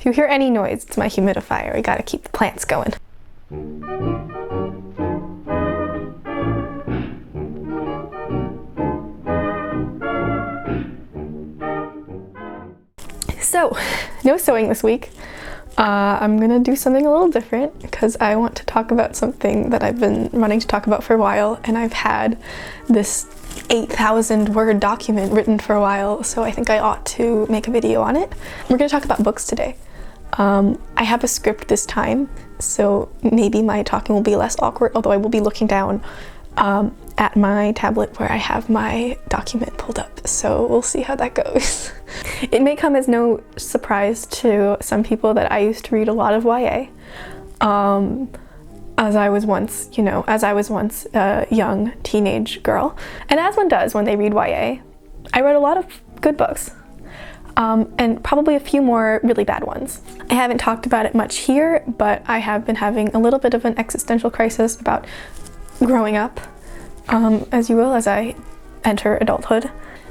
If you hear any noise, it's my humidifier. We gotta keep the plants going. So, no sewing this week. I'm gonna do something a little different because I want to talk about something that I've been wanting to talk about for a while, and I've had this 8,000 word document written for a while, so I think I ought to make a video on it. We're gonna talk about books today. I have a script this time, so maybe my talking will be less awkward, although I will be looking down at my tablet where I have my document pulled up, so we'll see how that goes. It may come as no surprise to some people that I used to read a lot of YA, as I was once a young teenage girl, and as one does when they read YA. I read a lot of good books, and probably a few more really bad ones. I haven't talked about it much here, but I have been having a little bit of an existential crisis about growing up, as you will, as I enter adulthood.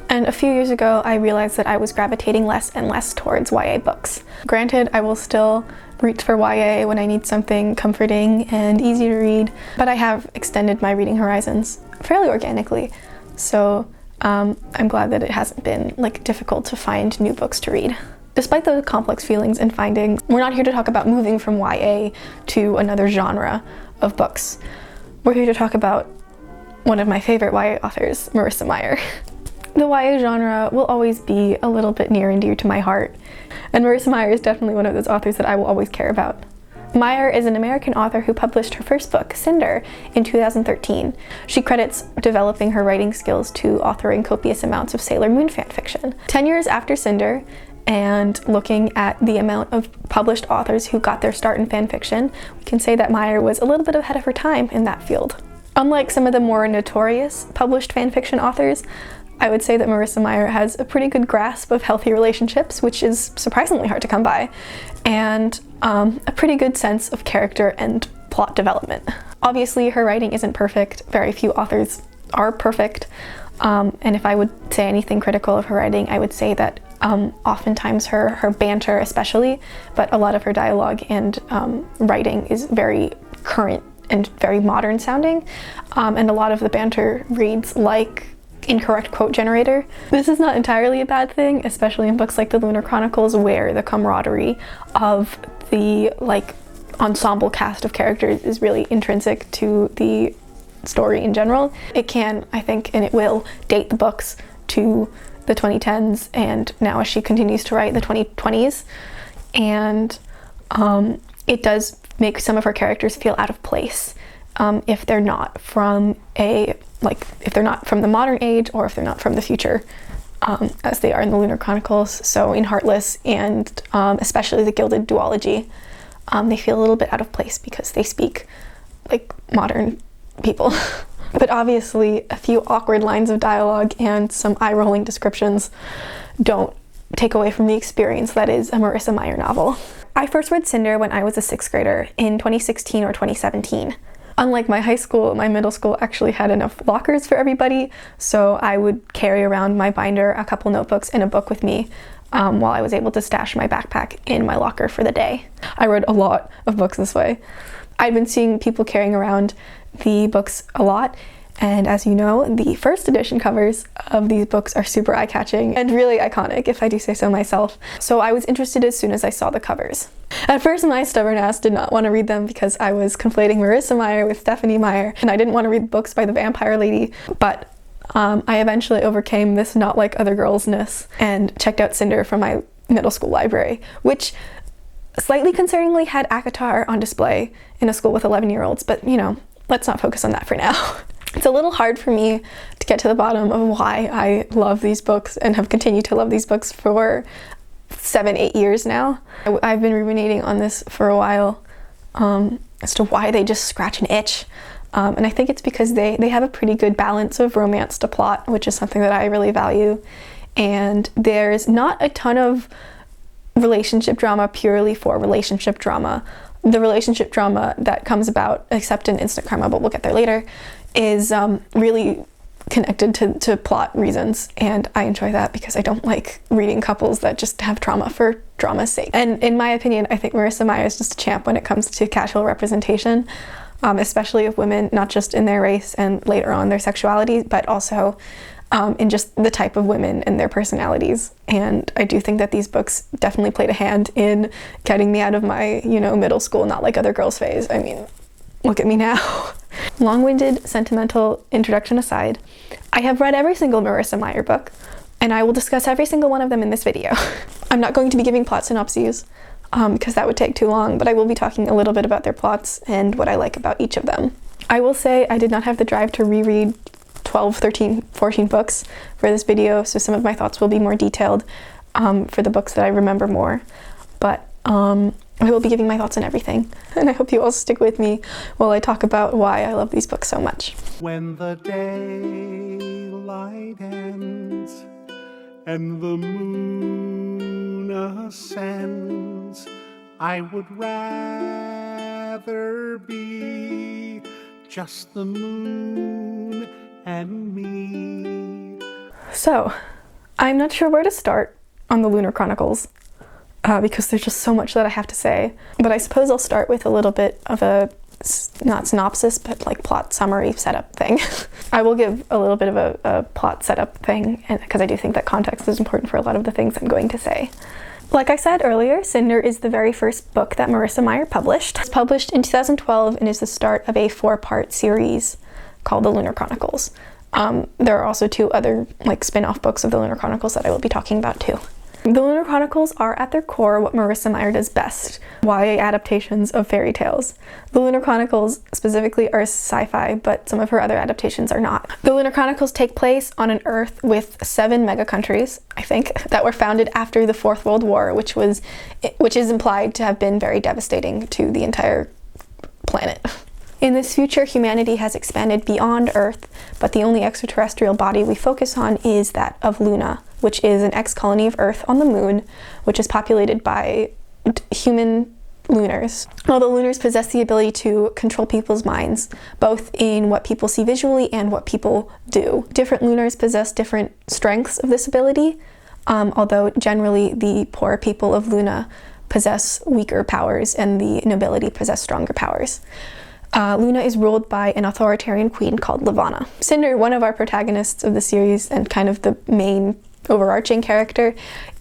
And a few years ago, I realized that I was gravitating less and less towards YA books. Granted, I will still reach for YA when I need something comforting and easy to read, but I have extended my reading horizons fairly organically. So I'm glad that it hasn't been difficult to find new books to read. Despite those complex feelings and findings, we're not here to talk about moving from YA to another genre of books. We're here to talk about one of my favorite YA authors, Marissa Meyer. The YA genre will always be a little bit near and dear to my heart, and Marissa Meyer is definitely one of those authors that I will always care about. Meyer is an American author who published her first book, Cinder, in 2013. She credits developing her writing skills to authoring copious amounts of Sailor Moon fanfiction. 10 years after Cinder, and looking at the amount of published authors who got their start in fanfiction, we can say that Meyer was a little bit ahead of her time in that field. Unlike some of the more notorious published fanfiction authors, I would say that Marissa Meyer has a pretty good grasp of healthy relationships, which is surprisingly hard to come by, and a pretty good sense of character and plot development. Obviously, her writing isn't perfect. Very few authors are perfect, and if I would say anything critical of her writing, I would say that oftentimes her banter especially, but a lot of her dialogue and writing is very current and very modern sounding, and a lot of the banter reads like incorrect quote generator. This is not entirely a bad thing, especially in books like The Lunar Chronicles, where the camaraderie of the ensemble cast of characters is really intrinsic to the story in general. It can, I think, and it will date the books to the 2010s, and now as she continues to write, the 2020s, and it does make some of her characters feel out of place if they're not from if they're not from the modern age, or if they're not from the future, as they are in the Lunar Chronicles. So in Heartless and especially the Gilded Duology, they feel a little bit out of place because they speak like modern people. But obviously a few awkward lines of dialogue and some eye-rolling descriptions don't take away from the experience that is a Marissa Meyer novel. I first read Cinder when I was a 6th grader in 2016 or 2017. Unlike my high school, my middle school actually had enough lockers for everybody, so I would carry around my binder, a couple notebooks, and a book with me while I was able to stash my backpack in my locker for the day. I read a lot of books this way. I've been seeing people carrying around the books a lot, and as you know, the first edition covers of these books are super eye-catching and really iconic, if I do say so myself. So I was interested as soon as I saw the covers. At first, my stubborn ass did not want to read them because I was conflating Marissa Meyer with Stephenie Meyer, and I didn't want to read books by the vampire lady, but I eventually overcame this not like other girls-ness and checked out Cinder from my middle school library, which slightly concerningly had ACOTAR on display in a school with 11-year-olds, but let's not focus on that for now. It's a little hard for me to get to the bottom of why I love these books and have continued to love these books for 7-8 years now. I've been ruminating on this for a while as to why they just scratch an itch. And I think it's because they have a pretty good balance of romance to plot, which is something that I really value. And there's not a ton of relationship drama purely for relationship drama. The relationship drama that comes about, except in Instant Karma, but we'll get there later, is really connected to plot reasons, and I enjoy that because I don't like reading couples that just have drama for drama's sake. And in my opinion, I think Marissa Meyer is just a champ when it comes to casual representation, especially of women, not just in their race and later on their sexuality, but also in just the type of women and their personalities. And I do think that these books definitely played a hand in getting me out of my, middle school not like other girls phase. I mean, look at me now. Long-winded, sentimental introduction aside, I have read every single Marissa Meyer book, and I will discuss every single one of them in this video. I'm not going to be giving plot synopses, because that would take too long, but I will be talking a little bit about their plots and what I like about each of them. I will say I did not have the drive to reread 12, 13, 14 books for this video, so some of my thoughts will be more detailed for the books that I remember more, but I will be giving my thoughts on everything, and I hope you all stick with me while I talk about why I love these books so much. When the daylight ends and the moon ascends, I would rather be just the moon and me. So, I'm not sure where to start on the Lunar Chronicles, because there's just so much that I have to say. But I suppose I'll start with a little bit of a, not synopsis, but like plot summary setup thing. I will give a little bit of a plot setup thing, because I do think that context is important for a lot of the things I'm going to say. Like I said earlier, Cinder is the very first book that Marissa Meyer published. It's published in 2012 and is the start of a 4-part series called The Lunar Chronicles. There are also 2 other spin-off books of The Lunar Chronicles that I will be talking about too. The Lunar Chronicles are at their core what Marissa Meyer does best, YA adaptations of fairy tales. The Lunar Chronicles specifically are sci-fi, but some of her other adaptations are not. The Lunar Chronicles take place on an Earth with 7 mega countries, I think, that were founded after the Fourth World War, which is implied to have been very devastating to the entire planet. In this future, humanity has expanded beyond Earth, but the only extraterrestrial body we focus on is that of Luna, which is an ex-colony of Earth on the moon, which is populated by human lunars. Well, the lunars possess the ability to control people's minds, both in what people see visually and what people do. Different lunars possess different strengths of this ability, although generally the poor people of Luna possess weaker powers and the nobility possess stronger powers. Luna is ruled by an authoritarian queen called Levana. Cinder, one of our protagonists of the series and kind of the main overarching character,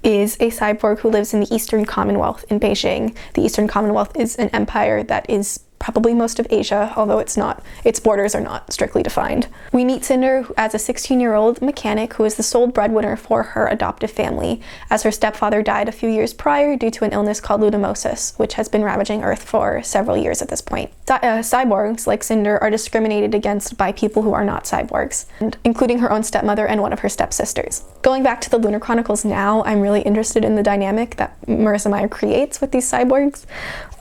is a cyborg who lives in the Eastern Commonwealth in Beijing. The Eastern Commonwealth is an empire that is probably most of Asia, although its borders are not strictly defined. We meet Cinder as a 16-year-old mechanic who is the sole breadwinner for her adoptive family, as her stepfather died a few years prior due to an illness called lunamosis, which has been ravaging Earth for several years at this point. Cyborgs, like Cinder, are discriminated against by people who are not cyborgs, including her own stepmother and one of her stepsisters. Going back to the Lunar Chronicles now, I'm really interested in the dynamic that Marissa Meyer creates with these cyborgs,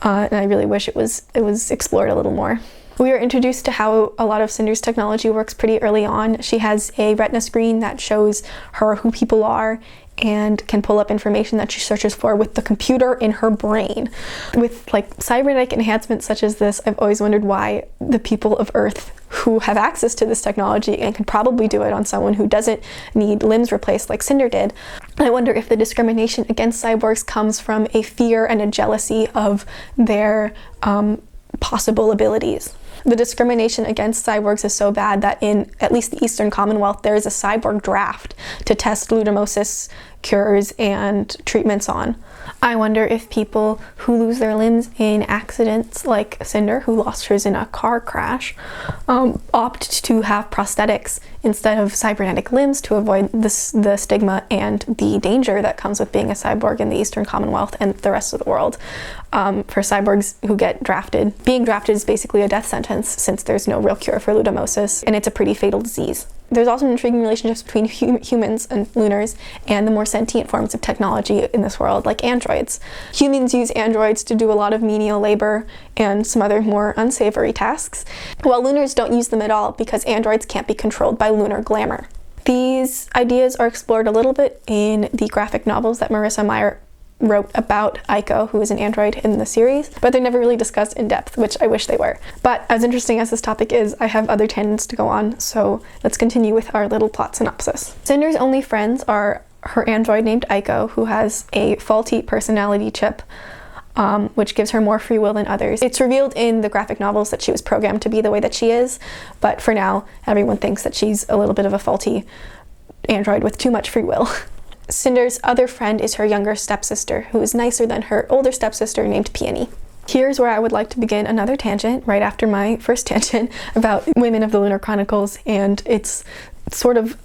and I really wish it was explored a little more. We are introduced to how a lot of Cinder's technology works pretty early on. She has a retina screen that shows her who people are and can pull up information that she searches for with the computer in her brain. With cybernetic enhancements such as this, I've always wondered why the people of Earth who have access to this technology and can probably do it on someone who doesn't need limbs replaced like Cinder did. I wonder if the discrimination against cyborgs comes from a fear and a jealousy of their possible abilities. The discrimination against cyborgs is so bad that in at least the Eastern Commonwealth, there is a cyborg draft to test lunamosis cures and treatments on. I wonder if people who lose their limbs in accidents, like Cinder, who lost hers in a car crash, opt to have prosthetics instead of cybernetic limbs to avoid the stigma and the danger that comes with being a cyborg in the Eastern Commonwealth and the rest of the world. For cyborgs who get drafted, being drafted is basically a death sentence since there's no real cure for lunamosis, and it's a pretty fatal disease. There's also an intriguing relationship between humans and lunars and the more sentient forms of technology in this world, like androids. Humans use androids to do a lot of menial labor and some other more unsavory tasks, while lunars don't use them at all because androids can't be controlled by lunar glamour. These ideas are explored a little bit in the graphic novels that Marissa Meyer wrote about Aiko, who is an android in the series, but they're never really discussed in depth, which I wish they were. But as interesting as this topic is, I have other tangents to go on, so let's continue with our little plot synopsis. Cinder's only friends are her android named Aiko, who has a faulty personality chip, which gives her more free will than others. It's revealed in the graphic novels that she was programmed to be the way that she is, but for now, everyone thinks that she's a little bit of a faulty android with too much free will. Cinder's other friend is her younger stepsister, who is nicer than her older stepsister named Peony. Here's where I would like to begin another tangent, right after my first tangent, about women of the Lunar Chronicles, and it's sort of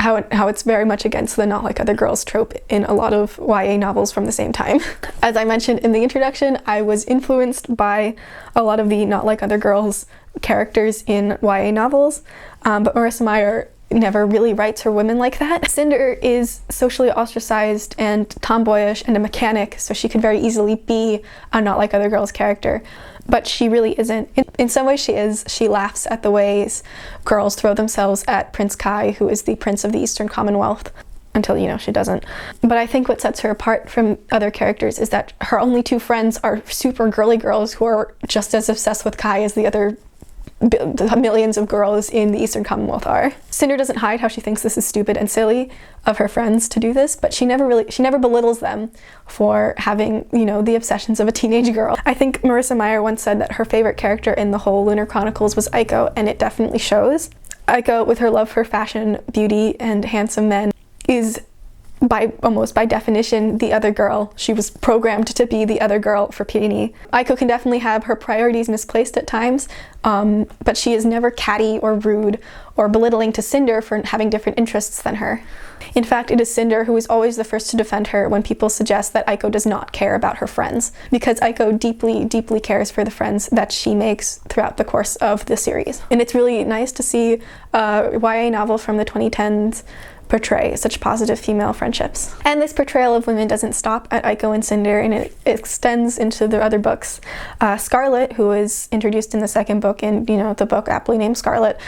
how it's very much against the not like other girls trope in a lot of YA novels from the same time. As I mentioned in the introduction, I was influenced by a lot of the not like other girls characters in YA novels, but Marissa Meyer never really writes her women like that. Cinder is socially ostracized and tomboyish and a mechanic, so she could very easily be a not like other girls character, but she really isn't. In some ways she is. She laughs at the ways girls throw themselves at Prince Kai, who is the prince of the Eastern Commonwealth, until, you know, she doesn't. But I think what sets her apart from other characters is that her only two friends are super girly girls who are just as obsessed with Kai as the other millions of girls in the Eastern Commonwealth are. Cinder doesn't hide how she thinks this is stupid and silly of her friends to do this, but she never belittles them for having, you know, the obsessions of a teenage girl. I think Marissa Meyer once said that her favorite character in the whole Lunar Chronicles was Aiko, and it definitely shows. Aiko, with her love for fashion, beauty, and handsome men, is almost by definition the other girl. She was programmed to be the other girl for Peony. Aiko can definitely have her priorities misplaced at times, but she is never catty or rude or belittling to Cinder for having different interests than her. In fact, it is Cinder who is always the first to defend her when people suggest that Aiko does not care about her friends, because Aiko deeply, deeply cares for the friends that she makes throughout the course of the series. And it's really nice to see a YA novel from the 2010s portray such positive female friendships. And this portrayal of women doesn't stop at Aiko and Cinder, and it extends into the other books. Scarlet, who is introduced in the second book, and you know, the book aptly named Scarlet,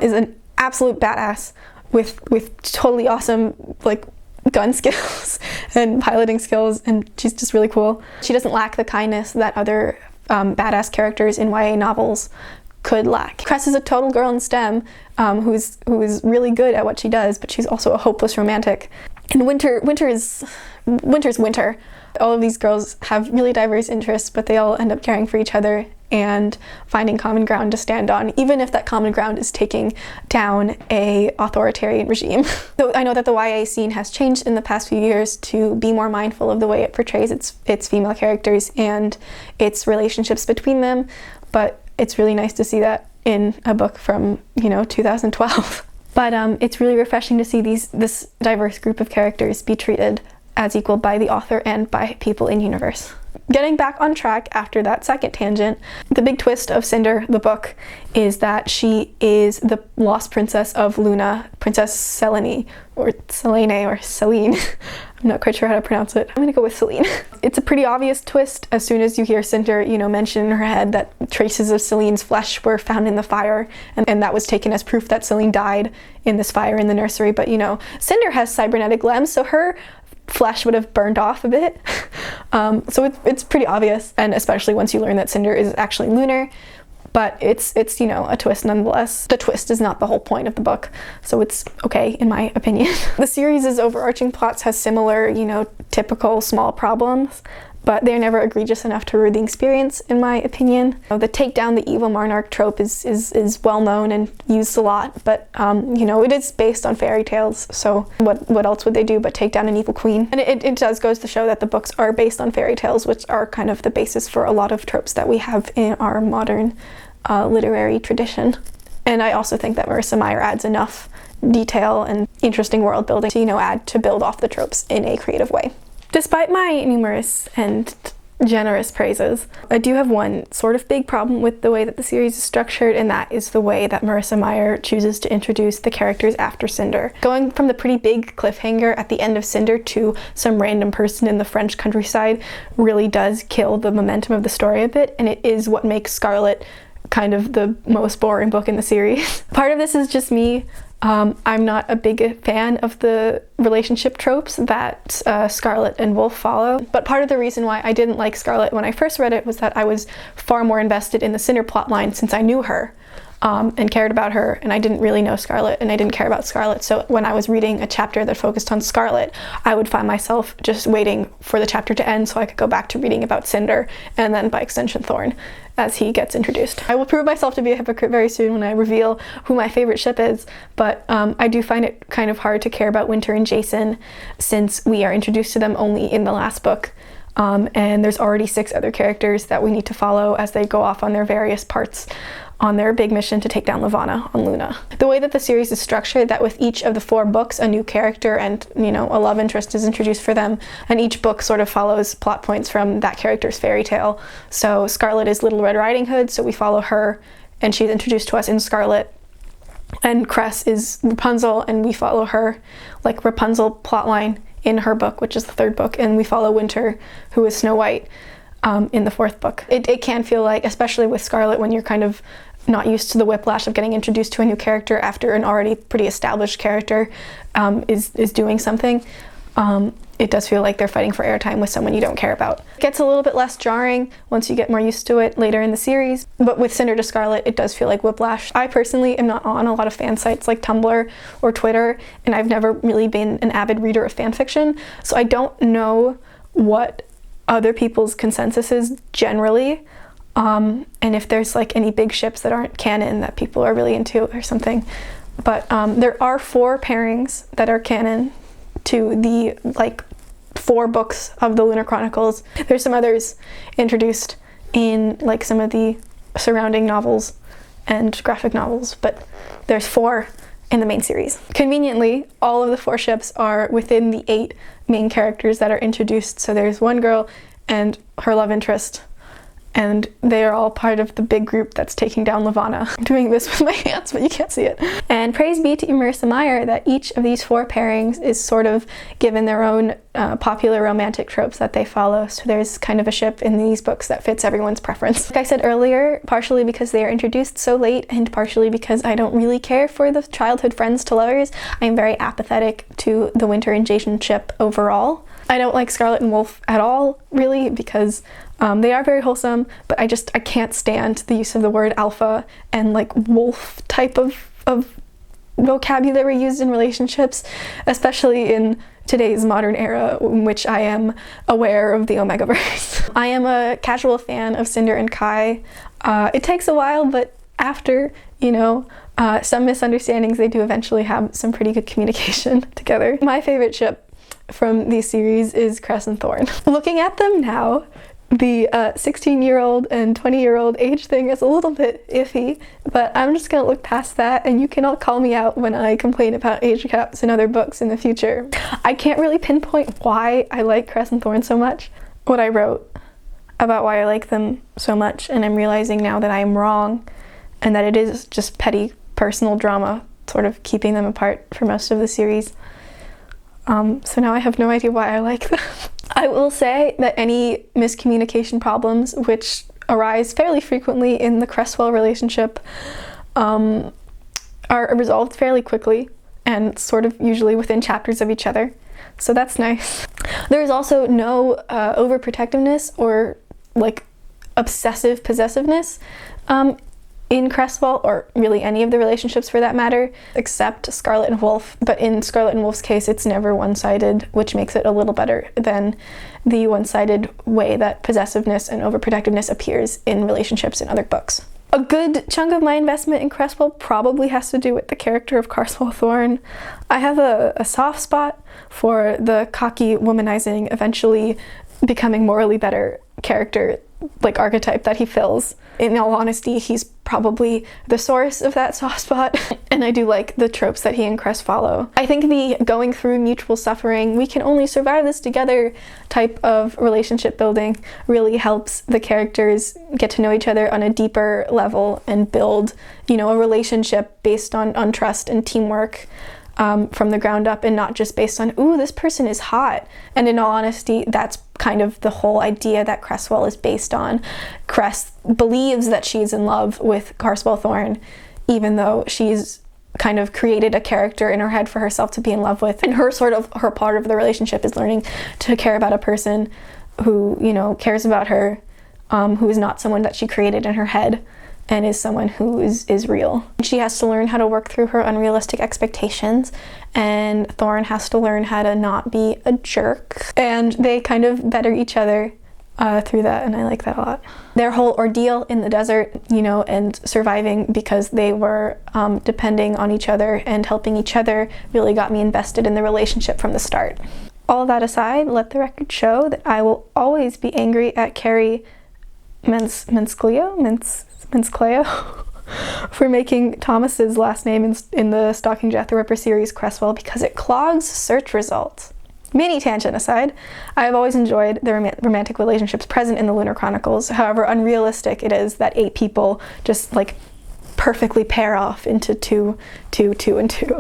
is an absolute badass with totally awesome like gun skills and piloting skills, and she's just really cool. She doesn't lack the kindness that other badass characters in YA novels could lack. Cress is a total girl in STEM who is really good at what she does, but she's also a hopeless romantic. And Winter's Winter. All of these girls have really diverse interests, but they all end up caring for each other and finding common ground to stand on, even if that common ground is taking down a authoritarian regime. So I know that the YA scene has changed in the past few years to be more mindful of the way it portrays its female characters and its relationships between them, but it's really nice to see that in a book from, you know, 2012. But it's really refreshing to see this diverse group of characters be treated as equal by the author and by people in universe. Getting back on track after that second tangent, the big twist of Cinder, the book, is that she is the lost princess of Luna, Princess Selene, or Selene, or Celine. I'm not quite sure how to pronounce it. I'm gonna go with Celine. It's a pretty obvious twist as soon as you hear Cinder, you know, mention in her head that traces of Celine's flesh were found in the fire, and that was taken as proof that Celine died in this fire in the nursery. But you know, Cinder has cybernetic limbs, so her flesh would have burned off a bit. So it's pretty obvious, and especially once you learn that Cinder is actually lunar, but it's you know, a twist nonetheless. The twist is not the whole point of the book, so it's okay in my opinion. The series' overarching plots has similar, you know, typical small problems, but they're never egregious enough to ruin the experience, in my opinion. The take down the evil monarch trope is well known and used a lot, but you know, it is based on fairy tales, so what else would they do but take down an evil queen? And it does goes to show that the books are based on fairy tales, which are kind of the basis for a lot of tropes that we have in our modern literary tradition. And I also think that Marissa Meyer adds enough detail and interesting world building to, you know, add to build off the tropes in a creative way. Despite my numerous and generous praises, I do have one sort of big problem with the way that the series is structured, and that is the way that Marissa Meyer chooses to introduce the characters after Cinder. Going from the pretty big cliffhanger at the end of Cinder to some random person in the French countryside really does kill the momentum of the story a bit, and it is what makes Scarlet kind of the most boring book in the series. Part of this is just me I'm not a big fan of the relationship tropes that Scarlet and Wolf follow, but part of the reason why I didn't like Scarlet when I first read it was that I was far more invested in the Cinder plotline since I knew her and cared about her, and I didn't really know Scarlet and I didn't care about Scarlet. So when I was reading a chapter that focused on Scarlet, I would find myself just waiting for the chapter to end so I could go back to reading about Cinder and then by extension Thorn as he gets introduced. I will prove myself to be a hypocrite very soon when I reveal who my favorite ship is, but I do find it kind of hard to care about Winter and Jason since we are introduced to them only in the last book. And there's already 6 other characters that we need to follow as they go off on their various parts on their big mission to take down Levana on Luna. The way that the series is structured, that with each of the 4 books, a new character and, you know, a love interest is introduced for them, and each book sort of follows plot points from that character's fairy tale. So Scarlet is Little Red Riding Hood, so we follow her, and she's introduced to us in Scarlet. And Cress is Rapunzel, and we follow her, like Rapunzel plotline in her book, which is the 3rd book, and we follow Winter, who is Snow White, in the 4th book. It can feel like, especially with Scarlet, when you're kind of not used to the whiplash of getting introduced to a new character after an already pretty established character is doing something, it does feel like they're fighting for airtime with someone you don't care about. It gets a little bit less jarring once you get more used to it later in the series, but with Cinder to Scarlet, it does feel like whiplash. I personally am not on a lot of fan sites like Tumblr or Twitter, and I've never really been an avid reader of fan fiction, so I don't know what other people's consensus is generally, and if there's like any big ships that aren't canon that people are really into or something. But there are 4 pairings that are canon to the like 4 books of the Lunar Chronicles. There's some others introduced in like some of the surrounding novels and graphic novels, but there's 4 in the main series. Conveniently, all of the 4 ships are within the 8 main characters that are introduced. So there's one girl and her love interest, and they are all part of the big group that's taking down Levana. I'm doing this with my hands, but you can't see it. And praise be to Marissa Meyer that each of these 4 pairings is sort of given their own popular romantic tropes that they follow. So there's kind of a ship in these books that fits everyone's preference. Like I said earlier, partially because they are introduced so late and partially because I don't really care for the childhood friends to lovers, I'm very apathetic to the Winter and Jason ship overall. I don't like Scarlet and Wolf at all, really, because they are very wholesome, but I can't stand the use of the word alpha and like wolf type of vocabulary used in relationships, especially in today's modern era in which I am aware of the Omegaverse. I am a casual fan of Cinder and Kai. It takes a while, but after, you know, some misunderstandings, they do eventually have some pretty good communication together. My favorite ship from these series is Cress and Thorn. Looking at them now, the 16-year-old and 20-year-old age thing is a little bit iffy, but I'm just gonna look past that, and you can all call me out when I complain about age gaps in other books in the future. I can't really pinpoint why I like Cress and Thorn so much. What I wrote about why I like them so much, and I'm realizing now that I am wrong, and that it is just petty personal drama sort of keeping them apart for most of the series. So now I have no idea why I like them. I will say that any miscommunication problems, which arise fairly frequently in the Cresswell relationship, are resolved fairly quickly and sort of usually within chapters of each other. So that's nice. There is also no overprotectiveness or like obsessive possessiveness in Cresswell, or really any of the relationships for that matter, except Scarlet and Wolf. But in Scarlet and Wolf's case, it's never one-sided, which makes it a little better than the one-sided way that possessiveness and overprotectiveness appears in relationships in other books. A good chunk of my investment in Cresswell probably has to do with the character of Cresswell Thorn. I have a soft spot for the cocky, womanizing, eventually becoming morally better character, like archetype that he fills. In all honesty, he's probably the source of that soft spot, and I do like the tropes that he and Cress follow. I think the going through mutual suffering, we can only survive this together type of relationship building really helps the characters get to know each other on a deeper level and build, you know, a relationship based on trust and teamwork from the ground up, and not just based on, ooh, this person is hot. And in all honesty, that's kind of the whole idea that Cresswell is based on. Cress believes that she's in love with Cresswell Thorn, even though she's kind of created a character in her head for herself to be in love with. And her part of the relationship is learning to care about a person who, you know, cares about her, who is not someone that she created in her head and is someone who is real. She has to learn how to work through her unrealistic expectations, and Thorn has to learn how to not be a jerk. And they kind of better each other through that, and I like that a lot. Their whole ordeal in the desert, you know, and surviving because they were depending on each other and helping each other really got me invested in the relationship from the start. All that aside, let the record show that I will always be angry at Carrie Menscleo for making Thomas's last name in the Stalking Jack the Ripper series Cresswell because it clogs search results. Mini tangent aside, I have always enjoyed the romantic relationships present in the Lunar Chronicles. However unrealistic it is that 8 people just like perfectly pair off into 2, 2, 2, and 2.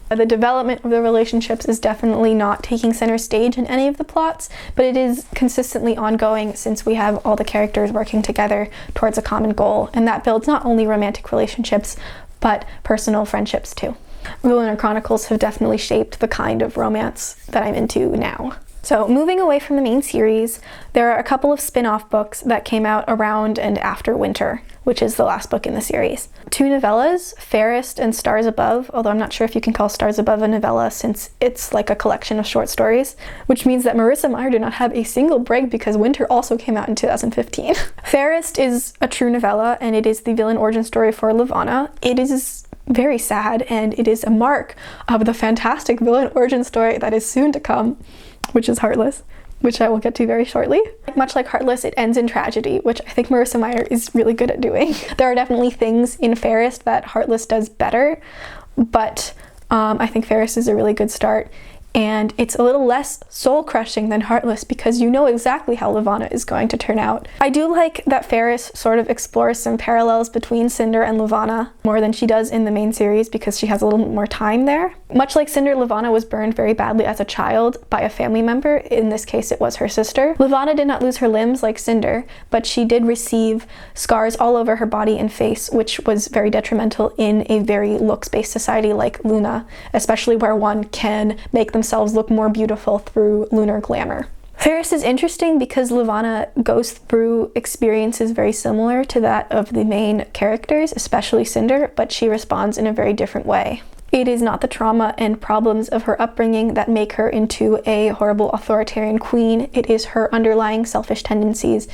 The development of the relationships is definitely not taking center stage in any of the plots, but it is consistently ongoing since we have all the characters working together towards a common goal, and that builds not only romantic relationships, but personal friendships too. The Lunar Chronicles have definitely shaped the kind of romance that I'm into now. So moving away from the main series, there are a couple of spin-off books that came out around and after Winter, which is the last book in the series. 2 novellas, Fairest and Stars Above, although I'm not sure if you can call Stars Above a novella since it's like a collection of short stories, which means that Marissa Meyer did not have a single break because Winter also came out in 2015. Fairest is a true novella, and it is the villain origin story for Levana. It is very sad, and it is a mark of the fantastic villain origin story that is soon to come, which is Heartless, which I will get to very shortly. Much like Heartless, it ends in tragedy, which I think Marissa Meyer is really good at doing. There are definitely things in Fairest that Heartless does better, but I think Fairest is a really good start. And it's a little less soul-crushing than Heartless because you know exactly how Levana is going to turn out. I do like that Fairest sort of explores some parallels between Cinder and Levana more than she does in the main series because she has a little bit more time there. Much like Cinder, Levana was burned very badly as a child by a family member. In this case, it was her sister. Levana did not lose her limbs like Cinder, but she did receive scars all over her body and face, which was very detrimental in a very looks-based society like Luna, especially where one can make themselves look more beautiful through lunar glamour. Fairest is interesting because Levana goes through experiences very similar to that of the main characters, especially Cinder, but she responds in a very different way. It is not the trauma and problems of her upbringing that make her into a horrible authoritarian queen. It is her underlying selfish tendencies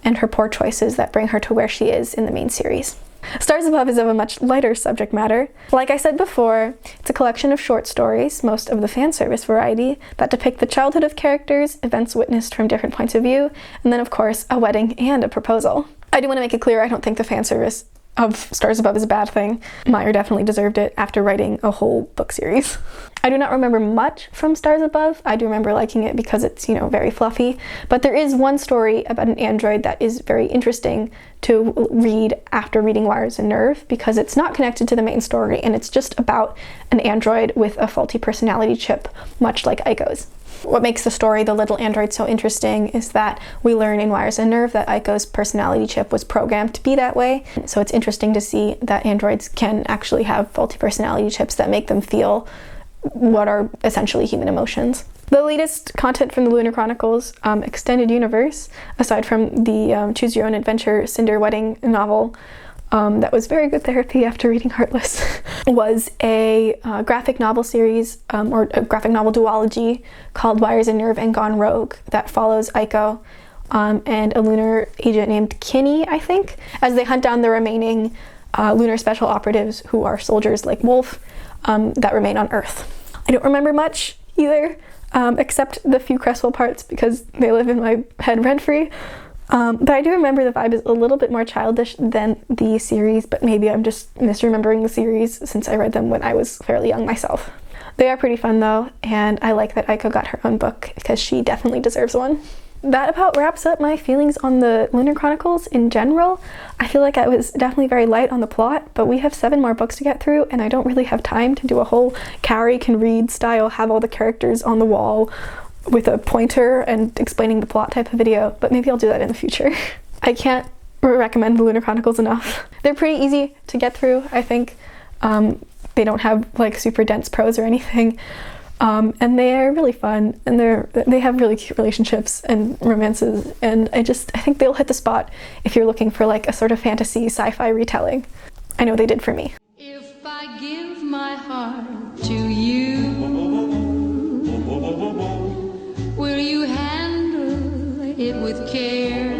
and her poor choices that bring her to where she is in the main series. Stars Above is of a much lighter subject matter. Like I said before, it's a collection of short stories, most of the fan service variety, that depict the childhood of characters, events witnessed from different points of view, and then of course a wedding and a proposal. I do want to make it clear I don't think the fan service of Stars Above is a bad thing. Meyer definitely deserved it after writing a whole book series. I do not remember much from Stars Above. I do remember liking it because it's, you know, very fluffy, but there is one story about an android that is very interesting to read after reading Wires and Nerve because it's not connected to the main story and it's just about an android with a faulty personality chip, much like Aiko's. What makes the story The Little Android so interesting is that we learn in Wires and Nerve that Aiko's personality chip was programmed to be that way. So it's interesting to see that androids can actually have faulty personality chips that make them feel what are essentially human emotions. The latest content from the Lunar Chronicles extended universe, aside from the Choose Your Own Adventure Cinder Wedding novel, that was very good therapy after reading Heartless, was a graphic novel series, or a graphic novel duology called Wires and Nerve and Gone Rogue that follows Aiko and a lunar agent named Kinney, I think, as they hunt down the remaining lunar special operatives who are soldiers like Wolf that remain on Earth. I don't remember much either, except the few Cresswell parts because they live in my head rent-free. But I do remember the vibe is a little bit more childish than the series, but maybe I'm just misremembering the series since I read them when I was fairly young myself. They are pretty fun though, and I like that Aiko got her own book because she definitely deserves one. That about wraps up my feelings on the Lunar Chronicles in general. I feel like I was definitely very light on the plot, but we have 7 more books to get through, and I don't really have time to do a whole Carrie can read style, have all the characters on the wall with a pointer and explaining the plot type of video, but maybe I'll do that in the future. I can't recommend the Lunar Chronicles enough. They're pretty easy to get through, I think. They don't have like super dense prose or anything. And they're really fun, and they have really cute relationships and romances, and I think they'll hit the spot if you're looking for like a sort of fantasy sci-fi retelling. I know they did for me. If I give my heart to you, will you handle it with care?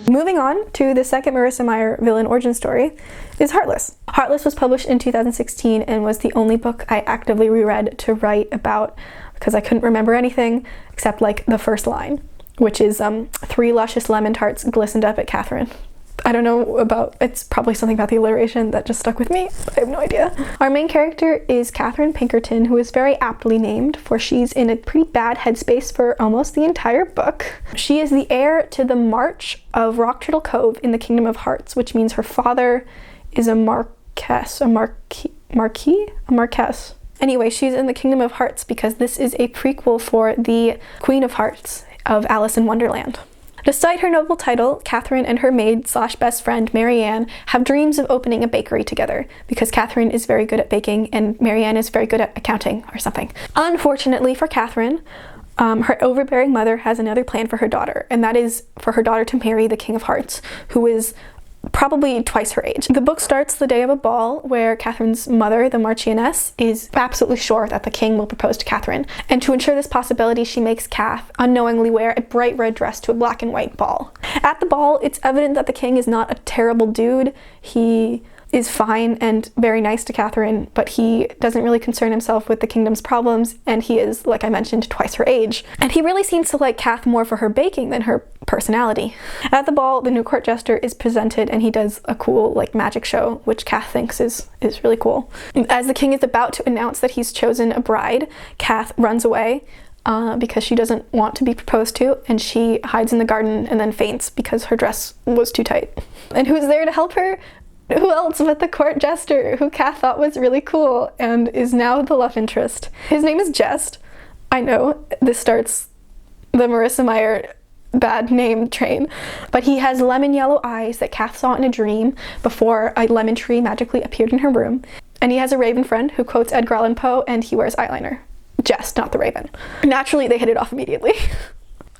Moving on to the second Marissa Meyer villain origin story is Heartless. Heartless was published in 2016 and was the only book I actively reread to write about because I couldn't remember anything except like the first line, which is 3 luscious lemon tarts glistened up at Catherine. I don't know it's probably something about the alliteration that just stuck with me. I have no idea. Our main character is Catherine Pinkerton, who is very aptly named, for she's in a pretty bad headspace for almost the entire book. She is the heir to the March of Rock Turtle Cove in the Kingdom of Hearts, which means her father is a marquess. Anyway, she's in the Kingdom of Hearts because this is a prequel for the Queen of Hearts of Alice in Wonderland. Despite her noble title, Catherine and her maid/best friend Marianne have dreams of opening a bakery together because Catherine is very good at baking and Marianne is very good at accounting or something. Unfortunately for Catherine, her overbearing mother has another plan for her daughter, and that is for her daughter to marry the King of Hearts, who is probably twice her age. The book starts the day of a ball where Catherine's mother, the Marchioness, is absolutely sure that the king will propose to Catherine. And to ensure this possibility, she makes Cath unknowingly wear a bright red dress to a black and white ball. At the ball, it's evident that the king is not a terrible dude. He is fine and very nice to Catherine, but he doesn't really concern himself with the kingdom's problems, and he is, like I mentioned, twice her age. And he really seems to like Cath more for her baking than her personality. At the ball, the new court jester is presented, and he does a cool like magic show, which Cath thinks is really cool. As the king is about to announce that he's chosen a bride, Cath runs away because she doesn't want to be proposed to, and she hides in the garden and then faints because her dress was too tight. And who's there to help her? Who else but the court jester, who Cath thought was really cool and is now the love interest. His name is Jest. I know, this starts the Marissa Meyer bad name train, but he has lemon yellow eyes that Cath saw in a dream before a lemon tree magically appeared in her room. And he has a raven friend who quotes Edgar Allan Poe, and he wears eyeliner. Jest, not the raven. Naturally, they hit it off immediately.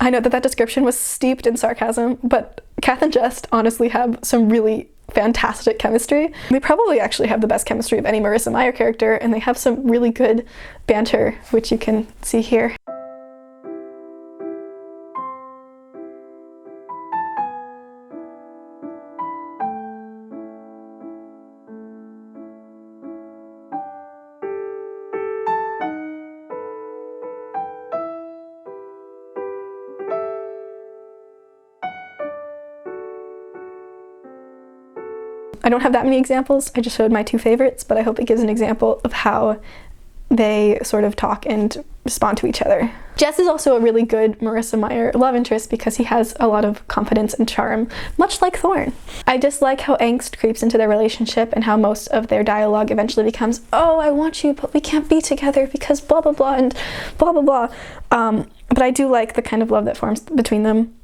I know that description was steeped in sarcasm, but Cath and Jest honestly have some really fantastic chemistry. They probably actually have the best chemistry of any Marissa Meyer character, and they have some really good banter, which you can see here. I don't have that many examples, I just showed my 2 favorites, but I hope it gives an example of how they sort of talk and respond to each other. Jess is also a really good Marissa Meyer love interest because he has a lot of confidence and charm, much like Thorne. I just like how angst creeps into their relationship and how most of their dialogue eventually becomes, oh, I want you, but we can't be together because blah blah blah and blah blah blah. But I do like the kind of love that forms between them,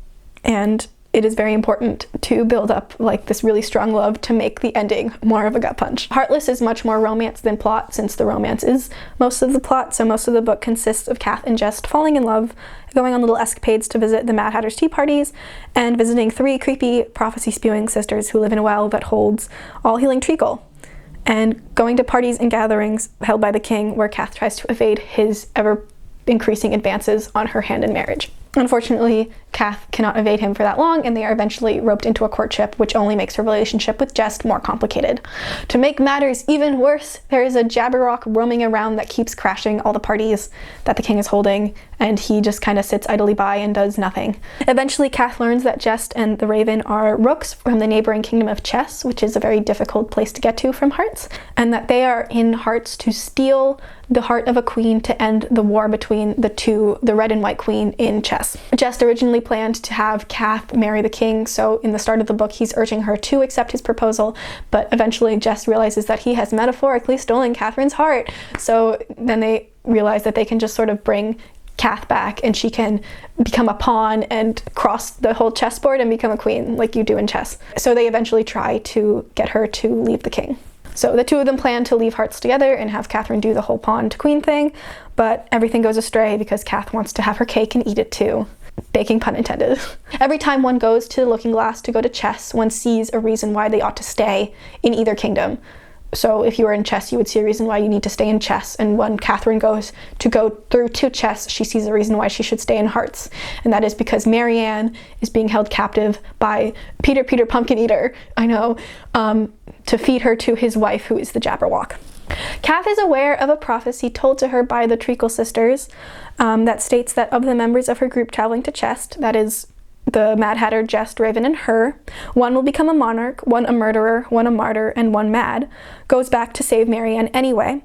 and it is very important to build up like this really strong love to make the ending more of a gut punch. Heartless is much more romance than plot, since the romance is most of the plot, so most of the book consists of Cath and Jest falling in love, going on little escapades to visit the Mad Hatter's tea parties, and visiting 3 creepy prophecy-spewing sisters who live in a well that holds all-healing treacle, and going to parties and gatherings held by the king where Cath tries to evade his ever-increasing advances on her hand in marriage. Unfortunately, Cath cannot evade him for that long, and they are eventually roped into a courtship, which only makes her relationship with Jest more complicated. To make matters even worse, there is a Jabberwock roaming around that keeps crashing all the parties that the king is holding, and he just kind of sits idly by and does nothing. Eventually, Cath learns that Jest and the Raven are rooks from the neighboring kingdom of Chess, which is a very difficult place to get to from Hearts, and that they are in Hearts to steal the heart of a queen to end the war between the two, the red and white queen in Chess. Jest originally planned to have Cath marry the king, so in the start of the book he's urging her to accept his proposal, but eventually Jest realizes that he has metaphorically stolen Catherine's heart, so then they realize that they can just sort of bring Cath back and she can become a pawn and cross the whole chessboard and become a queen like you do in chess. So they eventually try to get her to leave the king. So the two of them plan to leave hearts together and have Catherine do the whole pawn to queen thing, but everything goes astray because Cath wants to have her cake and eat it too. Baking pun intended. Every time one goes to the looking glass to go to chess, one sees a reason why they ought to stay in either kingdom. So if you were in chess, you would see a reason why you need to stay in chess. And when Catherine goes to go through to chess, she sees a reason why she should stay in hearts. And that is because Marianne is being held captive by Peter Pumpkin Eater, I know, to feed her to his wife, who is the Jabberwock. Cath is aware of a prophecy told to her by the Treacle sisters that states that of the members of her group traveling to Chest, that is the Mad Hatter, Jest, Raven, and her, one will become a monarch, one a murderer, one a martyr, and one mad, goes back to save Marianne anyway.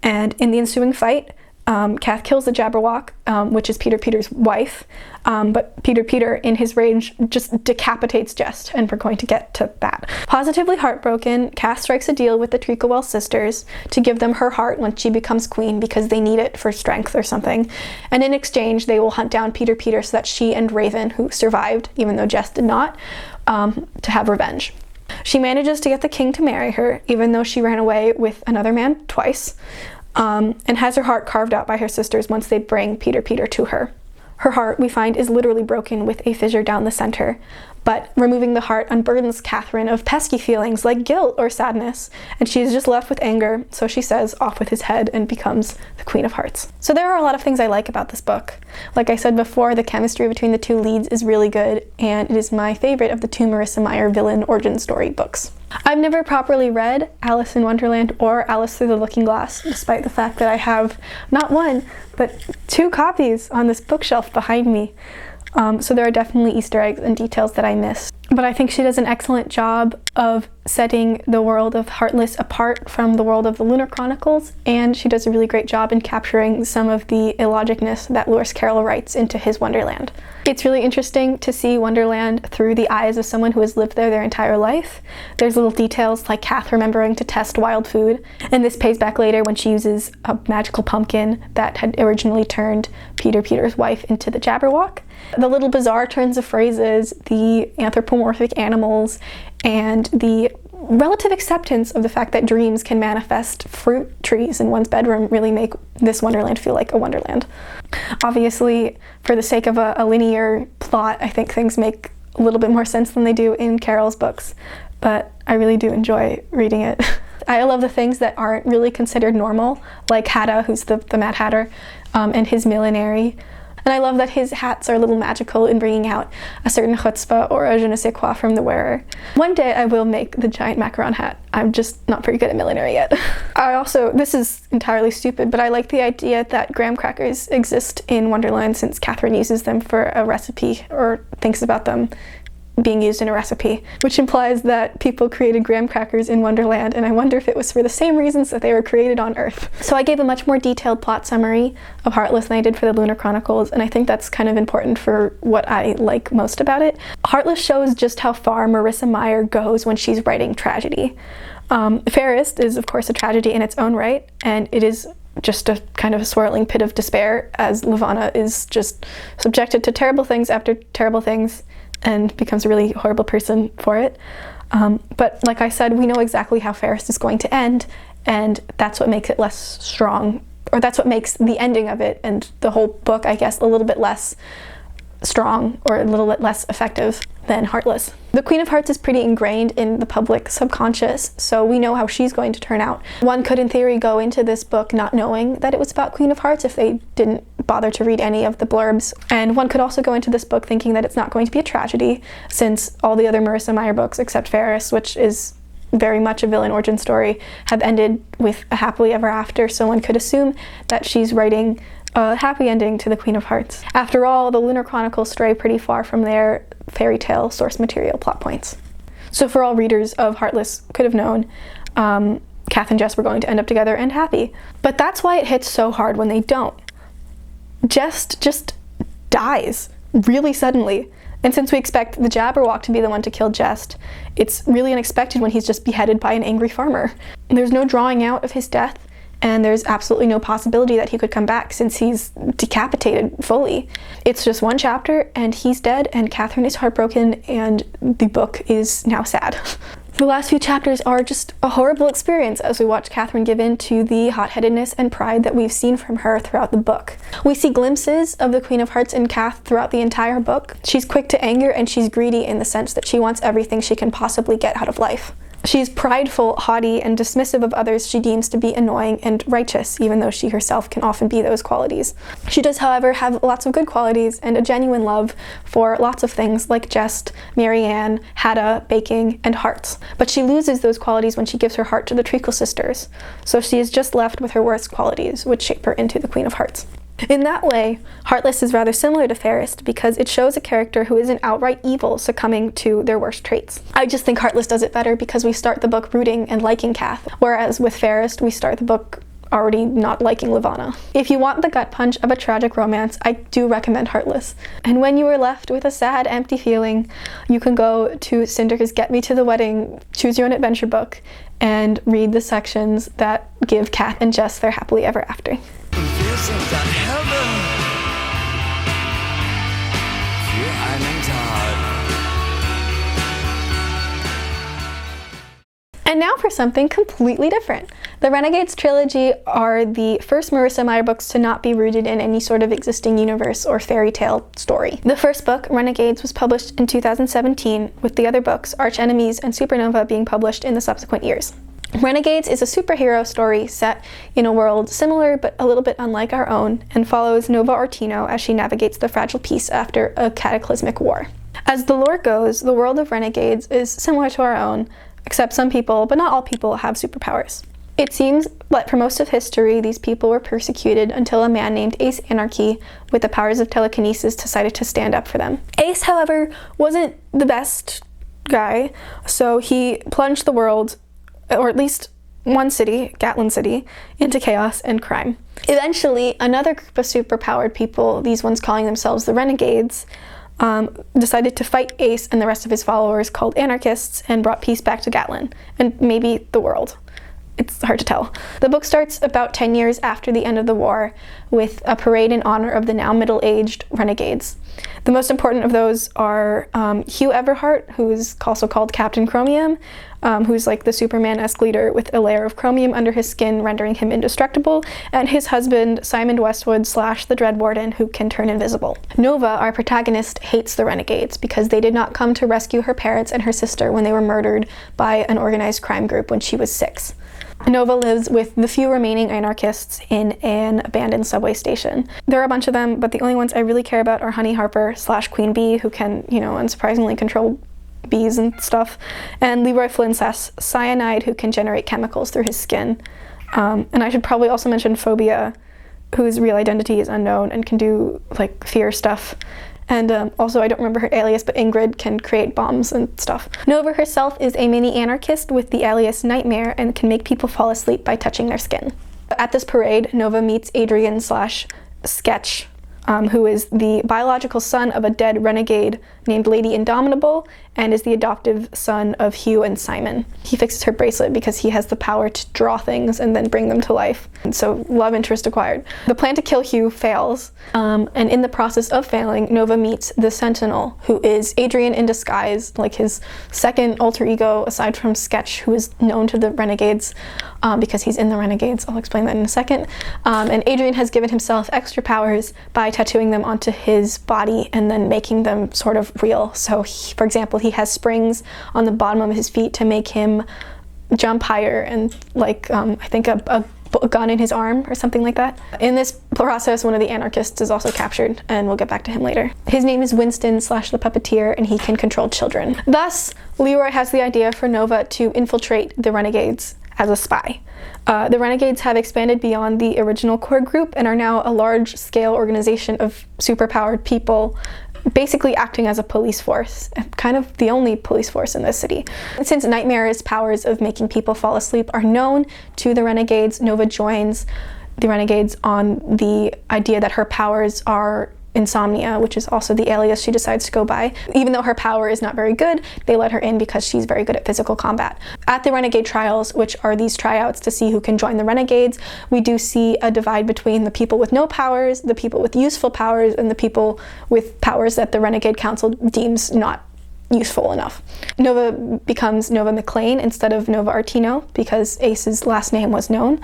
And in the ensuing fight, Cath kills the Jabberwock, which is Peter's wife, but Peter, in his rage, just decapitates Jest, and we're going to get to that. Positively heartbroken, Cath strikes a deal with the Treacle sisters to give them her heart when she becomes queen because they need it for strength or something, and in exchange they will hunt down Peter so that she and Raven, who survived, even though Jest did not, to have revenge. She manages to get the king to marry her, even though she ran away with another man twice, and has her heart carved out by her sisters once they bring Peter to her. Her heart, we find, is literally broken with a fissure down the center, but removing the heart unburdens Catherine of pesky feelings like guilt or sadness, and she is just left with anger, so she says, off with his head, and becomes the Queen of Hearts. So there are a lot of things I like about this book. Like I said before, the chemistry between the two leads is really good, and it is my favorite of the two Marissa Meyer villain origin story books. I've never properly read Alice in Wonderland or Alice Through the Looking Glass, despite the fact that I have not one, but 2 copies on this bookshelf behind me. So there are definitely Easter eggs and details that I missed. But I think she does an excellent job of setting the world of Heartless apart from the world of the Lunar Chronicles, and she does a really great job in capturing some of the illogicness that Lewis Carroll writes into his Wonderland. It's really interesting to see Wonderland through the eyes of someone who has lived there their entire life. There's little details like Cath remembering to test wild food, and this pays back later when she uses a magical pumpkin that had originally turned Peter's wife into the Jabberwock. The little bizarre turns of phrases, the anthropomorphic animals, and the relative acceptance of the fact that dreams can manifest fruit trees in one's bedroom really make this Wonderland feel like a Wonderland. Obviously, for the sake of a linear plot, I think things make a little bit more sense than they do in Carroll's books, but I really do enjoy reading it. I love the things that aren't really considered normal, like Hatta, who's the Mad Hatter, and his millinery. And I love that his hats are a little magical in bringing out a certain chutzpah or a je ne sais quoi from the wearer. One day I will make the giant macaron hat. I'm just not very good at millinery yet. This is entirely stupid, but I like the idea that graham crackers exist in Wonderland since Catherine uses them for a recipe or thinks about them being used in a recipe, which implies that people created graham crackers in Wonderland, and I wonder if it was for the same reasons that they were created on Earth. So I gave a much more detailed plot summary of Heartless than I did for the Lunar Chronicles, and I think that's kind of important for what I like most about it. Heartless shows just how far Marissa Meyer goes when she's writing tragedy. Fairest is, of course, a tragedy in its own right, and it is just a kind of a swirling pit of despair, as Levana is just subjected to terrible things after terrible things, and becomes a really horrible person for it. But like I said, we know exactly how Fairest is going to end, and that's what makes it less strong, or that's what makes the ending of it and the whole book, I guess, a little bit less strong or a little bit less effective than Heartless. The Queen of Hearts is pretty ingrained in the public subconscious, so we know how she's going to turn out. One could in theory go into this book not knowing that it was about Queen of Hearts if they didn't bother to read any of the blurbs, and one could also go into this book thinking that it's not going to be a tragedy, since all the other Marissa Meyer books except Fairest, which is very much a villain origin story, have ended with a happily ever after, so one could assume that she's writing a happy ending to the Queen of Hearts. After all, the Lunar Chronicles stray pretty far from their fairy tale source material plot points. So for all readers of Heartless could have known, Cath and Jess were going to end up together and happy. But that's why it hits so hard when they don't. Jess just dies really suddenly. And since we expect the Jabberwock to be the one to kill Jest, it's really unexpected when he's just beheaded by an angry farmer. There's no drawing out of his death, and there's absolutely no possibility that he could come back since he's decapitated fully. It's just one chapter and he's dead and Catherine is heartbroken and the book is now sad. The last few chapters are just a horrible experience as we watch Catherine give in to the hot-headedness and pride that we've seen from her throughout the book. We see glimpses of the Queen of Hearts in Cath throughout the entire book. She's quick to anger and she's greedy in the sense that she wants everything she can possibly get out of life. She's prideful, haughty, and dismissive of others she deems to be annoying and righteous, even though she herself can often be those qualities. She does, however, have lots of good qualities and a genuine love for lots of things like jest, Marianne, Hadda, baking, and hearts. But she loses those qualities when she gives her heart to the Treacle sisters, so she is just left with her worst qualities, which shape her into the Queen of Hearts. In that way, Heartless is rather similar to Fairest because it shows a character who isn't outright evil succumbing to their worst traits. I just think Heartless does it better because we start the book rooting and liking Cath, whereas with Fairest we start the book already not liking Levana. If you want the gut punch of a tragic romance, I do recommend Heartless. And when you are left with a sad, empty feeling, you can go to Cinder's Get Me to the Wedding Choose Your Own Adventure book and read the sections that give Cath and Jess their happily ever after. Wir sind an Helden für einen Tag. And now for something completely different. The Renegades trilogy are the first Marissa Meyer books to not be rooted in any sort of existing universe or fairy tale story. The first book, Renegades, was published in 2017, with the other books, Arch Enemies and Supernova, being published in the subsequent years. Renegades is a superhero story set in a world similar but a little bit unlike our own, and follows Nova Ortino as she navigates the fragile peace after a cataclysmic war. As the lore goes, the world of Renegades is similar to our own, except some people, but not all people, have superpowers. It seems that for most of history, these people were persecuted until a man named Ace Anarchy, with the powers of telekinesis, decided to stand up for them. Ace, however, wasn't the best guy, so he plunged the world, or at least one city, Gatlin City, into chaos and crime. Eventually, another group of superpowered people, these ones calling themselves the Renegades, decided to fight Ace and the rest of his followers, called anarchists, and brought peace back to Gatlin, and maybe the world. It's hard to tell. The book starts about 10 years after the end of the war, with a parade in honor of the now middle-aged Renegades. The most important of those are Hugh Everhart, who is also called Captain Chromium, who's like the Superman-esque leader with a layer of chromium under his skin, rendering him indestructible, and his husband, Simon Westwood / the Dread Warden, who can turn invisible. Nova, our protagonist, hates the Renegades because they did not come to rescue her parents and her sister when they were murdered by an organized crime group when she was 6. Nova lives with the few remaining anarchists in an abandoned subway station. There are a bunch of them, but the only ones I really care about are Honey Harper / Queen Bee, who can, unsurprisingly control bees and stuff, and Leroy Flincess, Cyanide, who can generate chemicals through his skin. And I should probably also mention Phobia, whose real identity is unknown and can do, fear stuff. And also, I don't remember her alias, but Ingrid can create bombs and stuff. Nova herself is a mini anarchist with the alias Nightmare and can make people fall asleep by touching their skin. At this parade, Nova meets Adrian / Sketch, who is the biological son of a dead renegade named Lady Indomitable, and is the adoptive son of Hugh and Simon. He fixes her bracelet because he has the power to draw things and then bring them to life. And so love interest acquired. The plan to kill Hugh fails, and in the process of failing, Nova meets the Sentinel, who is Adrian in disguise, like his second alter ego aside from Sketch, who is known to the Renegades because he's in the Renegades. I'll explain that in a second. And Adrian has given himself extra powers by tattooing them onto his body and then making them sort of real. So, for example, he has springs on the bottom of his feet to make him jump higher, and I think a gun in his arm or something like that. In this process, one of the anarchists is also captured, and we'll get back to him later. His name is Winston / the Puppeteer, and he can control children. Thus, Leroy has the idea for Nova to infiltrate the Renegades as a spy. The Renegades have expanded beyond the original core group and are now a large-scale organization of superpowered people, basically acting as a police force, kind of the only police force in this city. Since Nightmare's powers of making people fall asleep are known to the Renegades, Nova joins the Renegades on the idea that her powers are insomnia, which is also the alias she decides to go by. Even though her power is not very good, they let her in because she's very good at physical combat. At the Renegade Trials, which are these tryouts to see who can join the Renegades, we do see a divide between the people with no powers, the people with useful powers, and the people with powers that the Renegade Council deems not useful enough. Nova becomes Nova McLean instead of Nova Artino because Ace's last name was known.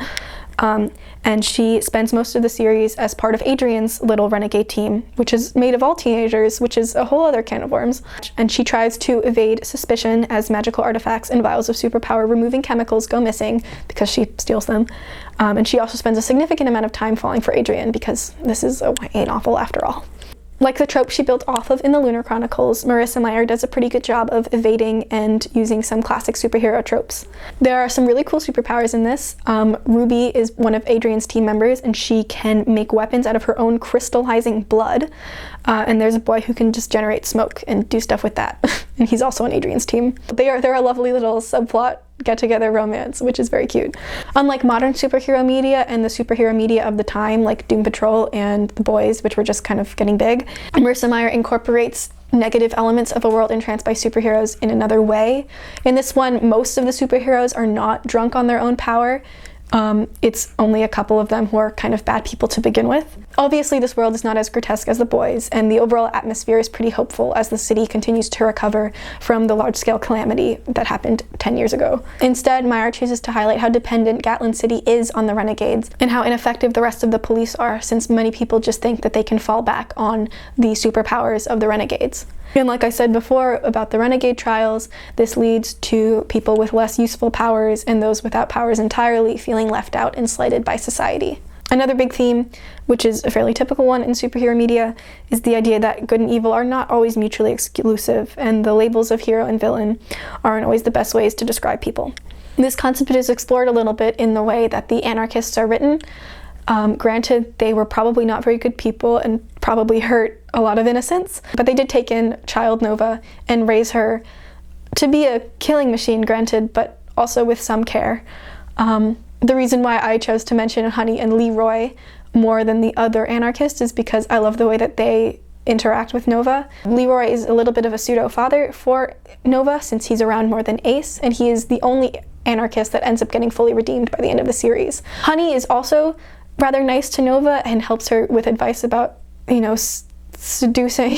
And she spends most of the series as part of Adrian's little renegade team, which is made of all teenagers, which is a whole other can of worms. And she tries to evade suspicion as magical artifacts and vials of superpower removing chemicals go missing because she steals them. And she also spends a significant amount of time falling for Adrian because this is a YA novel after all. Like the trope she built off of in the Lunar Chronicles, Marissa Meyer does a pretty good job of evading and using some classic superhero tropes. There are some really cool superpowers in this. Ruby is one of Adrian's team members, and she can make weapons out of her own crystallizing blood. And there's a boy who can just generate smoke and do stuff with that. And he's also on Adrian's team. They're a lovely little subplot get-together romance, which is very cute. Unlike modern superhero media and the superhero media of the time, like Doom Patrol and The Boys, which were just kind of getting big, Marissa Meyer incorporates negative elements of a world entranced by superheroes in another way. In this one, most of the superheroes are not drunk on their own power. It's only a couple of them who are kind of bad people to begin with. Obviously, this world is not as grotesque as The Boys, and the overall atmosphere is pretty hopeful as the city continues to recover from the large-scale calamity that happened 10 years ago. Instead, Meyer chooses to highlight how dependent Gatlin City is on the Renegades, and how ineffective the rest of the police are, since many people just think that they can fall back on the superpowers of the Renegades. And like I said before about the Renegade trials, this leads to people with less useful powers and those without powers entirely feeling left out and slighted by society. Another big theme, which is a fairly typical one in superhero media, is the idea that good and evil are not always mutually exclusive, and the labels of hero and villain aren't always the best ways to describe people. This concept is explored a little bit in the way that the anarchists are written. Granted, they were probably not very good people and probably hurt a lot of innocents, but they did take in child Nova and raise her to be a killing machine, granted, but also with some care. The reason why I chose to mention Honey and Leroy more than the other anarchists is because I love the way that they interact with Nova. Leroy is a little bit of a pseudo-father for Nova since he's around more than Ace, and he is the only anarchist that ends up getting fully redeemed by the end of the series. Honey is also rather nice to Nova and helps her with advice about, seducing,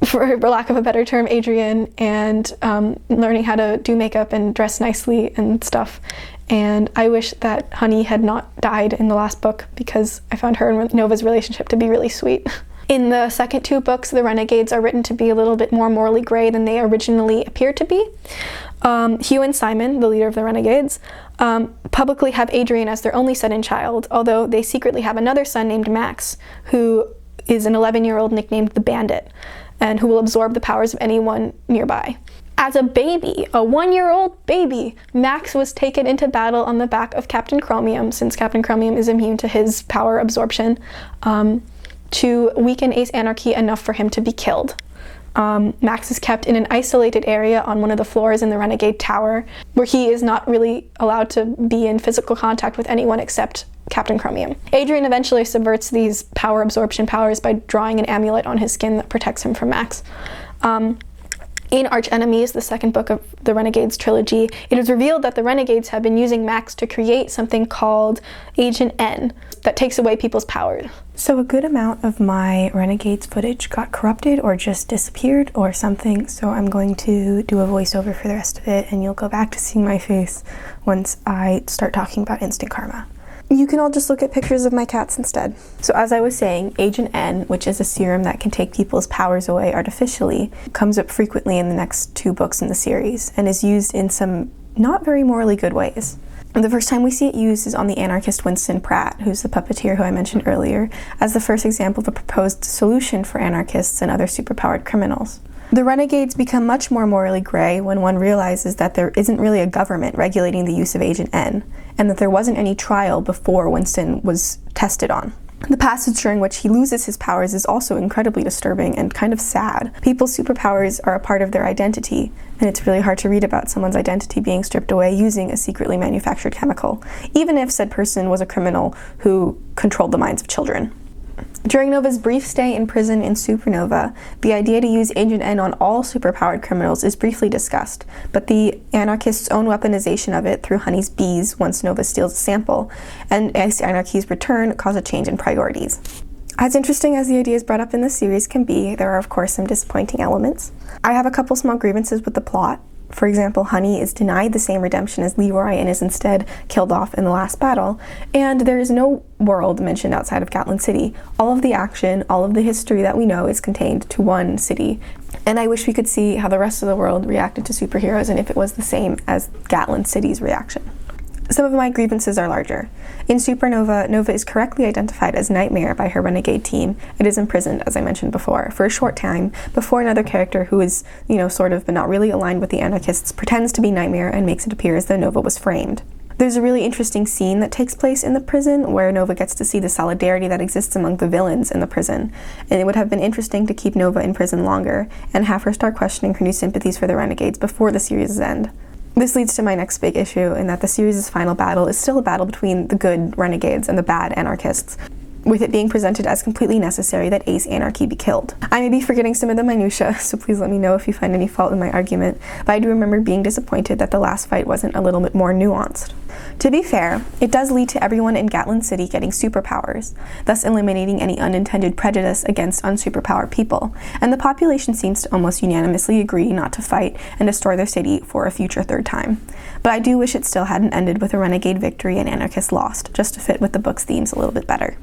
for lack of a better term, Adrian, and learning how to do makeup and dress nicely and stuff. And I wish that Honey had not died in the last book because I found her and Nova's relationship to be really sweet. In the second two books, the Renegades are written to be a little bit more morally gray than they originally appeared to be. Hugh and Simon, the leader of the Renegades, publicly have Adrian as their only son and child, although they secretly have another son named Max, who is an 11-year-old nicknamed the Bandit, and who will absorb the powers of anyone nearby. As a baby, a 1-year-old baby, Max was taken into battle on the back of Captain Chromium, since Captain Chromium is immune to his power absorption, to weaken Ace Anarchy enough for him to be killed. Max is kept in an isolated area on one of the floors in the Renegade Tower, where he is not really allowed to be in physical contact with anyone except Captain Chromium. Adrian eventually subverts these power absorption powers by drawing an amulet on his skin that protects him from Max. In Arch Enemies, the second book of the Renegades trilogy, it is revealed that the Renegades have been using Max to create something called Agent N that takes away people's powers. So a good amount of my Renegades footage got corrupted or just disappeared or something, so I'm going to do a voiceover for the rest of it, and you'll go back to seeing my face once I start talking about instant karma. You can all just look at pictures of my cats instead. So as I was saying, Agent N, which is a serum that can take people's powers away artificially, comes up frequently in the next two books in the series and is used in some not very morally good ways. The first time we see it used is on the anarchist Winston Pratt, who's the puppeteer who I mentioned earlier, as the first example of a proposed solution for anarchists and other superpowered criminals. The Renegades become much more morally gray when one realizes that there isn't really a government regulating the use of Agent N, and that there wasn't any trial before Winston was tested on. The passage during which he loses his powers is also incredibly disturbing and kind of sad. People's superpowers are a part of their identity, and it's really hard to read about someone's identity being stripped away using a secretly manufactured chemical, even if said person was a criminal who controlled the minds of children. During Nova's brief stay in prison in Supernova, the idea to use Agent N on all superpowered criminals is briefly discussed, but the anarchists' own weaponization of it through Honey's bees once Nova steals a sample, and Ace Anarchy's return cause a change in priorities. As interesting as the ideas brought up in the series can be, there are of course some disappointing elements. I have a couple small grievances with the plot. For example, Honey is denied the same redemption as Leroy and is instead killed off in the last battle, and there is no world mentioned outside of Gatlin City. All of the action, all of the history that we know is contained to one city, and I wish we could see how the rest of the world reacted to superheroes and if it was the same as Gatlin City's reaction. Some of my grievances are larger. In Supernova, Nova is correctly identified as Nightmare by her renegade team. It is imprisoned, as I mentioned before, for a short time before another character who is, sort of, but not really aligned with the anarchists, pretends to be Nightmare and makes it appear as though Nova was framed. There's a really interesting scene that takes place in the prison where Nova gets to see the solidarity that exists among the villains in the prison, and it would have been interesting to keep Nova in prison longer and have her start questioning her new sympathies for the renegades before the series' end. This leads to my next big issue in that the series' final battle is still a battle between the good renegades and the bad anarchists, with it being presented as completely necessary that Ace Anarchy be killed. I may be forgetting some of the minutiae, so please let me know if you find any fault in my argument, but I do remember being disappointed that the last fight wasn't a little bit more nuanced. To be fair, it does lead to everyone in Gatlin City getting superpowers, thus eliminating any unintended prejudice against unsuperpowered people, and the population seems to almost unanimously agree not to fight and destroy their city for a future third time. But I do wish it still hadn't ended with a renegade victory and anarchists lost, just to fit with the book's themes a little bit better.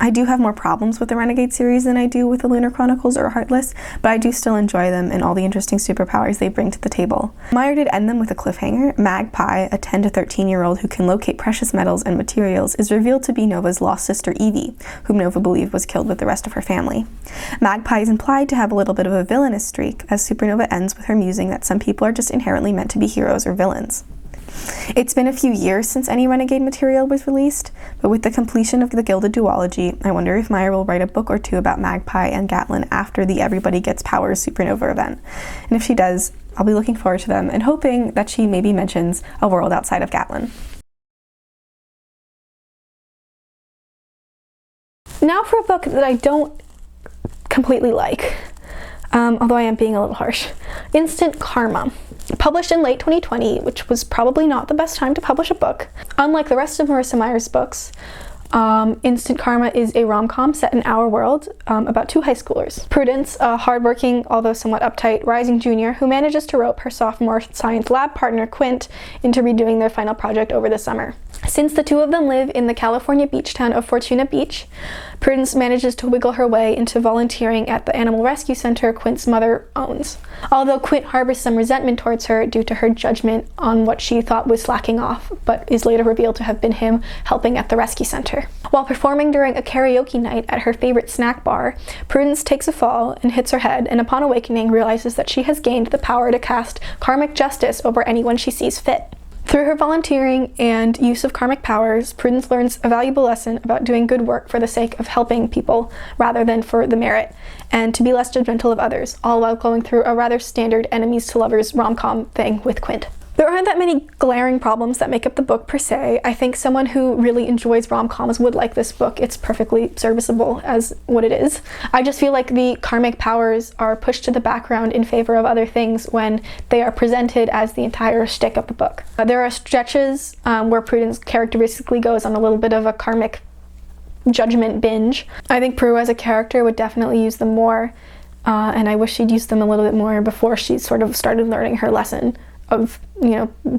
I do have more problems with the Renegade series than I do with the Lunar Chronicles or Heartless, but I do still enjoy them and all the interesting superpowers they bring to the table. Meyer did end them with a cliffhanger. Magpie, a 10 to 13-year-old who can locate precious metals and materials, is revealed to be Nova's lost sister Evie, whom Nova believed was killed with the rest of her family. Magpie is implied to have a little bit of a villainous streak, as Supernova ends with her musing that some people are just inherently meant to be heroes or villains. It's been a few years since any Renegade material was released, but with the completion of the Gilded Duology, I wonder if Meyer will write a book or two about Magpie and Gatlin after the Everybody Gets Powers Supernova event. And if she does, I'll be looking forward to them and hoping that she maybe mentions a world outside of Gatlin. Now for a book that I don't completely like, although I am being a little harsh. Instant Karma. Published in late 2020, which was probably not the best time to publish a book. Unlike the rest of Marissa Meyer's books, Instant Karma is a rom-com set in our world about two high schoolers. Prudence, a hardworking, although somewhat uptight, rising junior who manages to rope her sophomore science lab partner Quint into redoing their final project over the summer. Since the two of them live in the California beach town of Fortuna Beach, Prudence manages to wiggle her way into volunteering at the animal rescue center Quint's mother owns. Although Quint harbors some resentment towards her due to her judgment on what she thought was slacking off, but is later revealed to have been him helping at the rescue center. While performing during a karaoke night at her favorite snack bar, Prudence takes a fall and hits her head, and upon awakening realizes that she has gained the power to cast karmic justice over anyone she sees fit. Through her volunteering and use of karmic powers, Prudence learns a valuable lesson about doing good work for the sake of helping people rather than for the merit, and to be less judgmental of others, all while going through a rather standard enemies to lovers rom-com thing with Quint. There aren't that many glaring problems that make up the book per se. I think someone who really enjoys rom-coms would like this book. It's perfectly serviceable as what it is. I just feel like the karmic powers are pushed to the background in favor of other things when they are presented as the entire shtick of the book. There are stretches where Prudence characteristically goes on a little bit of a karmic judgment binge. I think Prue as a character would definitely use them more, and I wish she'd used them a little bit more before she sort of started learning her lesson of,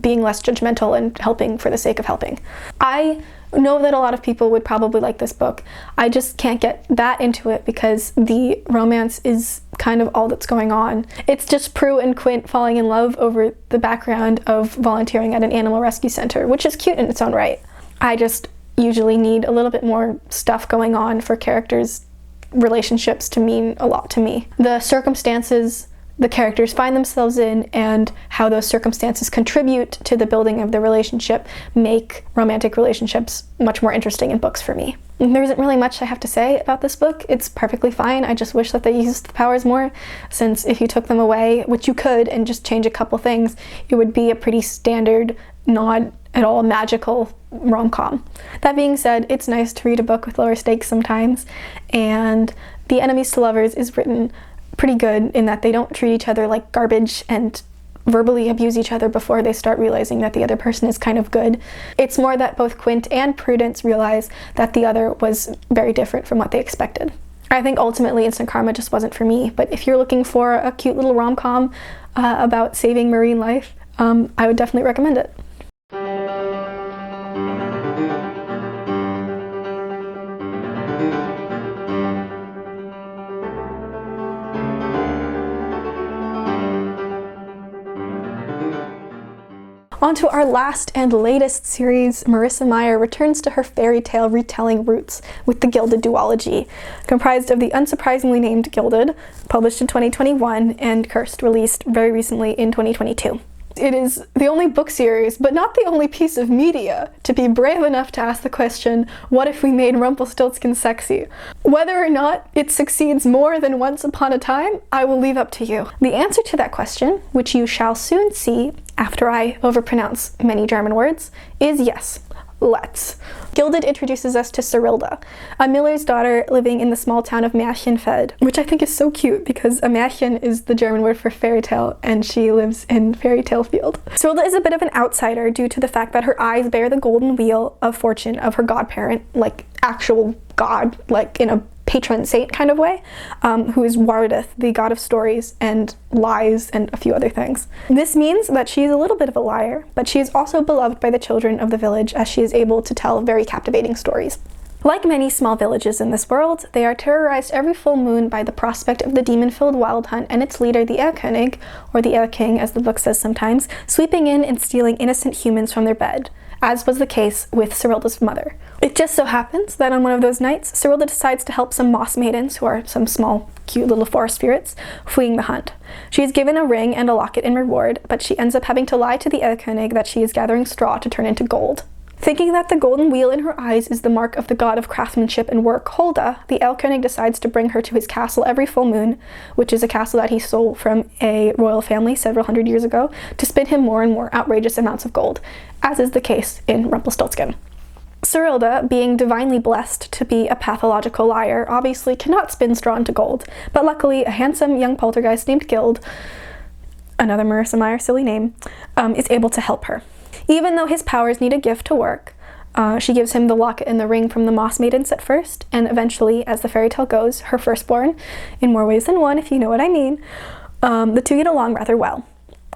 being less judgmental and helping for the sake of helping. I know that a lot of people would probably like this book. I just can't get that into it because the romance is kind of all that's going on. It's just Prue and Quint falling in love over the background of volunteering at an animal rescue center, which is cute in its own right. I just usually need a little bit more stuff going on for characters' relationships to mean a lot to me. The circumstances the characters find themselves in and how those circumstances contribute to the building of the relationship make romantic relationships much more interesting in books for me. There isn't really much I have to say about this book. It's perfectly fine. I just wish that they used the powers more, since if you took them away, which you could, and just change a couple things, it would be a pretty standard, not at all magical rom-com. That being said, it's nice to read a book with lower stakes sometimes, and The Enemies to Lovers is written pretty good in that they don't treat each other like garbage and verbally abuse each other before they start realizing that the other person is kind of good. It's more that both Quint and Prudence realize that the other was very different from what they expected. I think ultimately Instant Karma just wasn't for me, but if you're looking for a cute little rom-com about saving marine life, I would definitely recommend it. On to our last and latest series, Marissa Meyer returns to her fairy tale retelling roots with the Gilded duology, comprised of the unsurprisingly named Gilded, published in 2021, and Cursed, released very recently in 2022. It is the only book series, but not the only piece of media, to be brave enough to ask the question, what if we made Rumpelstiltskin sexy? Whether or not it succeeds more than Once Upon a Time, I will leave up to you. The answer to that question, which you shall soon see after I overpronounce many German words, is yes. Let's. Gilded introduces us to Serilda, a miller's daughter living in the small town of Märchenfeld, which I think is so cute because a Märchen is the German word for fairy tale, and she lives in Fairy Tale Field. Serilda is a bit of an outsider due to the fact that her eyes bear the golden wheel of fortune of her godparent, like actual god, like in a patron saint kind of way, who is Wardeth, the god of stories and lies and a few other things. This means that she is a little bit of a liar, but she is also beloved by the children of the village as she is able to tell very captivating stories. Like many small villages in this world, they are terrorized every full moon by the prospect of the demon-filled wild hunt and its leader, the Erlkönig, or the Erlking as the book says sometimes, sweeping in and stealing innocent humans from their bed, as was the case with Serilda's mother. It just so happens that on one of those nights, Serilda decides to help some moss maidens, who are some small, cute little forest spirits, fleeing the hunt. She is given a ring and a locket in reward, but she ends up having to lie to the Erlkönig that she is gathering straw to turn into gold. Thinking that the golden wheel in her eyes is the mark of the god of craftsmanship and work, Hulda, the Erlkönig decides to bring her to his castle every full moon, which is a castle that he stole from a royal family several hundred years ago, to spin him more and more outrageous amounts of gold, as is the case in Rumpelstiltskin. Serilda, being divinely blessed to be a pathological liar, obviously cannot spin straw into gold, but luckily a handsome young poltergeist named Gild, another Marissa Meyer silly name, is able to help her. Even though his powers need a gift to work, she gives him the locket and the ring from the Moss Maidens at first, and eventually, as the fairy tale goes, her firstborn, in more ways than one, if you know what I mean. The two get along rather well.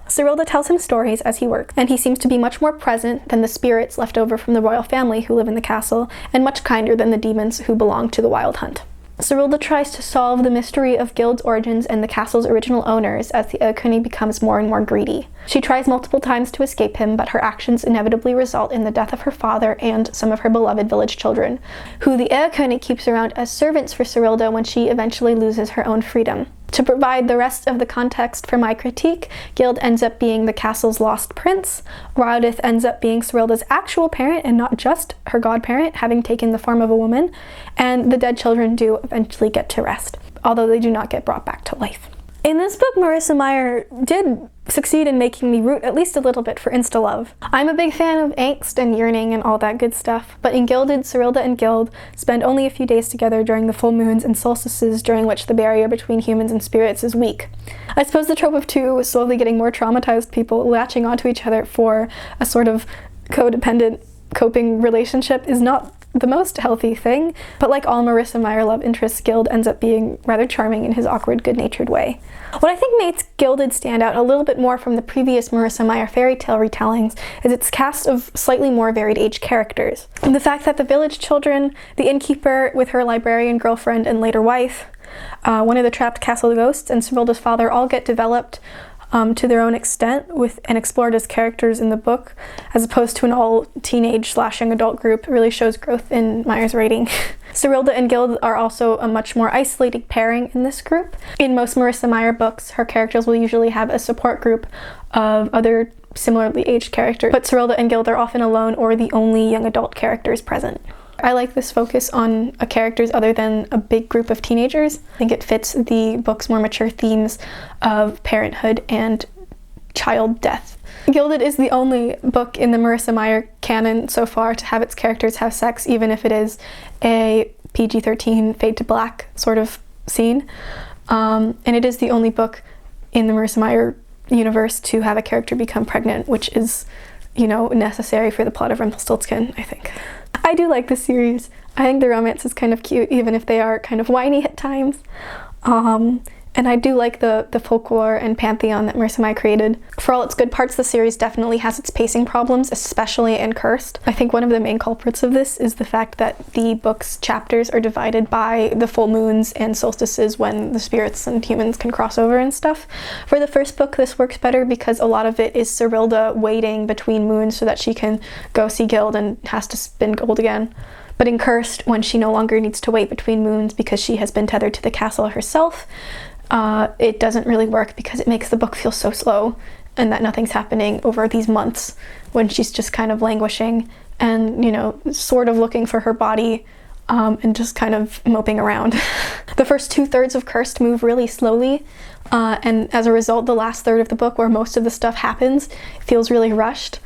Serilda tells him stories as he works, and he seems to be much more present than the spirits left over from the royal family who live in the castle, and much kinder than the demons who belong to the Wild Hunt. Serilda tries to solve the mystery of Gild's origins and the castle's original owners as the Erlkönig becomes more and more greedy. She tries multiple times to escape him, but her actions inevitably result in the death of her father and some of her beloved village children, who the Erlkönig keeps around as servants for Serilda when she eventually loses her own freedom. To provide the rest of the context for my critique, Gild ends up being the castle's lost prince, Wardeth ends up being Serilda's actual parent and not just her godparent, having taken the form of a woman, and the dead children do eventually get to rest, although they do not get brought back to life. In this book, Marissa Meyer did succeed in making me root at least a little bit for insta-love. I'm a big fan of angst and yearning and all that good stuff, but in Gilded, Serilda and Gild spend only a few days together during the full moons and solstices during which the barrier between humans and spirits is weak. I suppose the trope of two slowly getting more traumatized people latching onto each other for a sort of codependent coping relationship is not the most healthy thing, but like all Marissa Meyer love interests, Gild ends up being rather charming in his awkward, good-natured way. What I think makes Gilded stand out a little bit more from the previous Marissa Meyer fairy tale retellings is its cast of slightly more varied age characters. And the fact that the village children, the innkeeper with her librarian girlfriend and later wife, one of the trapped castle ghosts, and Serilda's father all get developed to their own extent and explored as characters in the book, as opposed to an all teenage/young adult group, really shows growth in Meyer's writing. Serilda and Gild are also a much more isolated pairing in this group. In most Marissa Meyer books, her characters will usually have a support group of other similarly aged characters, but Serilda and Gild are often alone or the only young adult characters present. I like this focus on characters other than a big group of teenagers. I think it fits the book's more mature themes of parenthood and child death. Gilded is the only book in the Marissa Meyer canon so far to have its characters have sex, even if it is a PG-13 fade to black sort of scene. And it is the only book in the Marissa Meyer universe to have a character become pregnant, which is, you know, necessary for the plot of Rumpelstiltskin, I think. I do like this series. I think the romance is kind of cute, even if they are kind of whiny at times. And I do like the folklore and pantheon that Marissa Meyer created. For all its good parts, the series definitely has its pacing problems, especially in Cursed. I think one of the main culprits of this is the fact that the book's chapters are divided by the full moons and solstices when the spirits and humans can cross over and stuff. For the first book, this works better because a lot of it is Serilda waiting between moons so that she can go see Gild and has to spin gold again. But in Cursed, when she no longer needs to wait between moons because she has been tethered to the castle herself, it doesn't really work because it makes the book feel so slow and that nothing's happening over these months when she's just kind of languishing and, you know, sort of looking for her body and just kind of moping around. The first 2/3 of Cursed move really slowly, and as a result, the last third of the book, where most of the stuff happens, feels really rushed.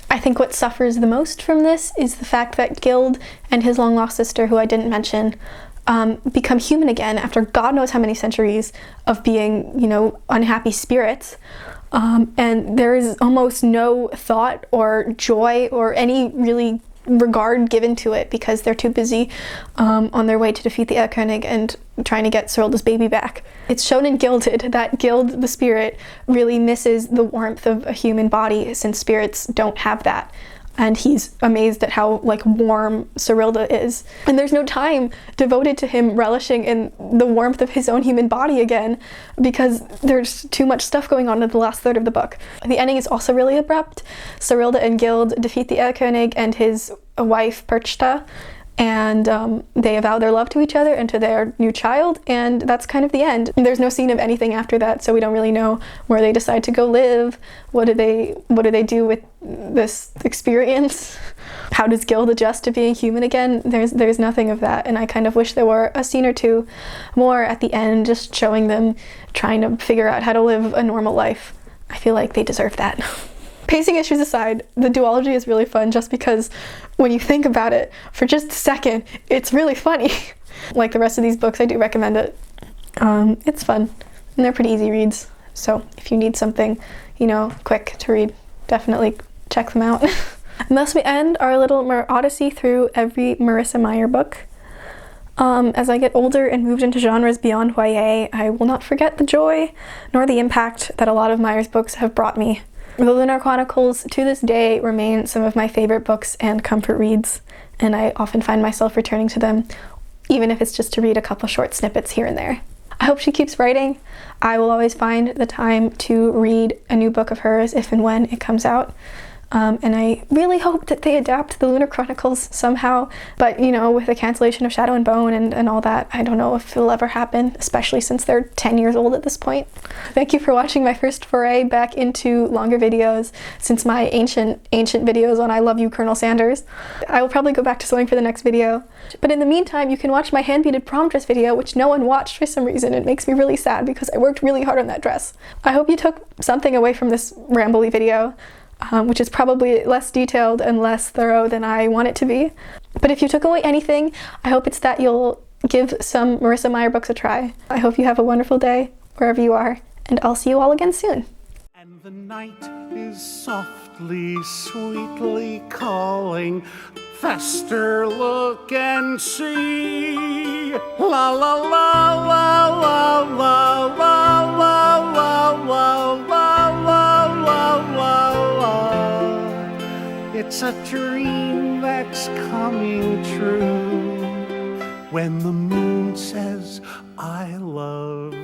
I think what suffers the most from this is the fact that Gild and his long-lost sister, who I didn't mention, become human again after God knows how many centuries of being, you know, unhappy spirits. And there is almost no thought or joy or any really regard given to it because they're too busy on their way to defeat the Erlkönig and trying to get Serilda's baby back. It's shown in Gilded that Gild the spirit really misses the warmth of a human body since spirits don't have that. And he's amazed at how, like, warm Serilda is. And there's no time devoted to him relishing in the warmth of his own human body again because there's too much stuff going on in the last third of the book. The ending is also really abrupt. Serilda and Gild defeat the Erlkönig and his wife Perchta, and they avow their love to each other and to their new child, and that's kind of the end. There's no scene of anything after that, so we don't really know where they decide to go live. What do they do with this experience? How does Gild adjust to being human again? There's nothing of that, and I kind of wish there were a scene or two more at the end just showing them trying to figure out how to live a normal life. I feel like they deserve that. Pacing issues aside, the duology is really fun just because when you think about it for just a second, it's really funny. Like the rest of these books, I do recommend it. It's fun, and they're pretty easy reads. So if you need something, you know, quick to read, definitely check them out. And thus we end our little odyssey through every Marissa Meyer book. As I get older and moved into genres beyond YA, I will not forget the joy nor the impact that a lot of Meyer's books have brought me. The Lunar Chronicles, to this day, remain some of my favorite books and comfort reads, and I often find myself returning to them, even if it's just to read a couple short snippets here and there. I hope she keeps writing. I will always find the time to read a new book of hers if and when it comes out. And I really hope that they adapt the Lunar Chronicles somehow, but you know, with the cancellation of Shadow and Bone and all that, I don't know if it'll ever happen, especially since they're 10 years old at this point. Thank you for watching my first foray back into longer videos since my ancient videos on I Love You, Colonel Sanders. I will probably go back to sewing for the next video, but in the meantime, you can watch my hand-beaded prom dress video, which no one watched for some reason. It makes me really sad because I worked really hard on that dress. I hope you took something away from this rambly video, which is probably less detailed and less thorough than I want it to be. But if you took away anything, I hope it's that you'll give some Marissa Meyer books a try. I hope you have a wonderful day wherever you are, and I'll see you all again soon. And the night is softly, sweetly calling. Faster look and see. La la la la la la la la la la la la la la. It's a dream that's coming true when the moon says I love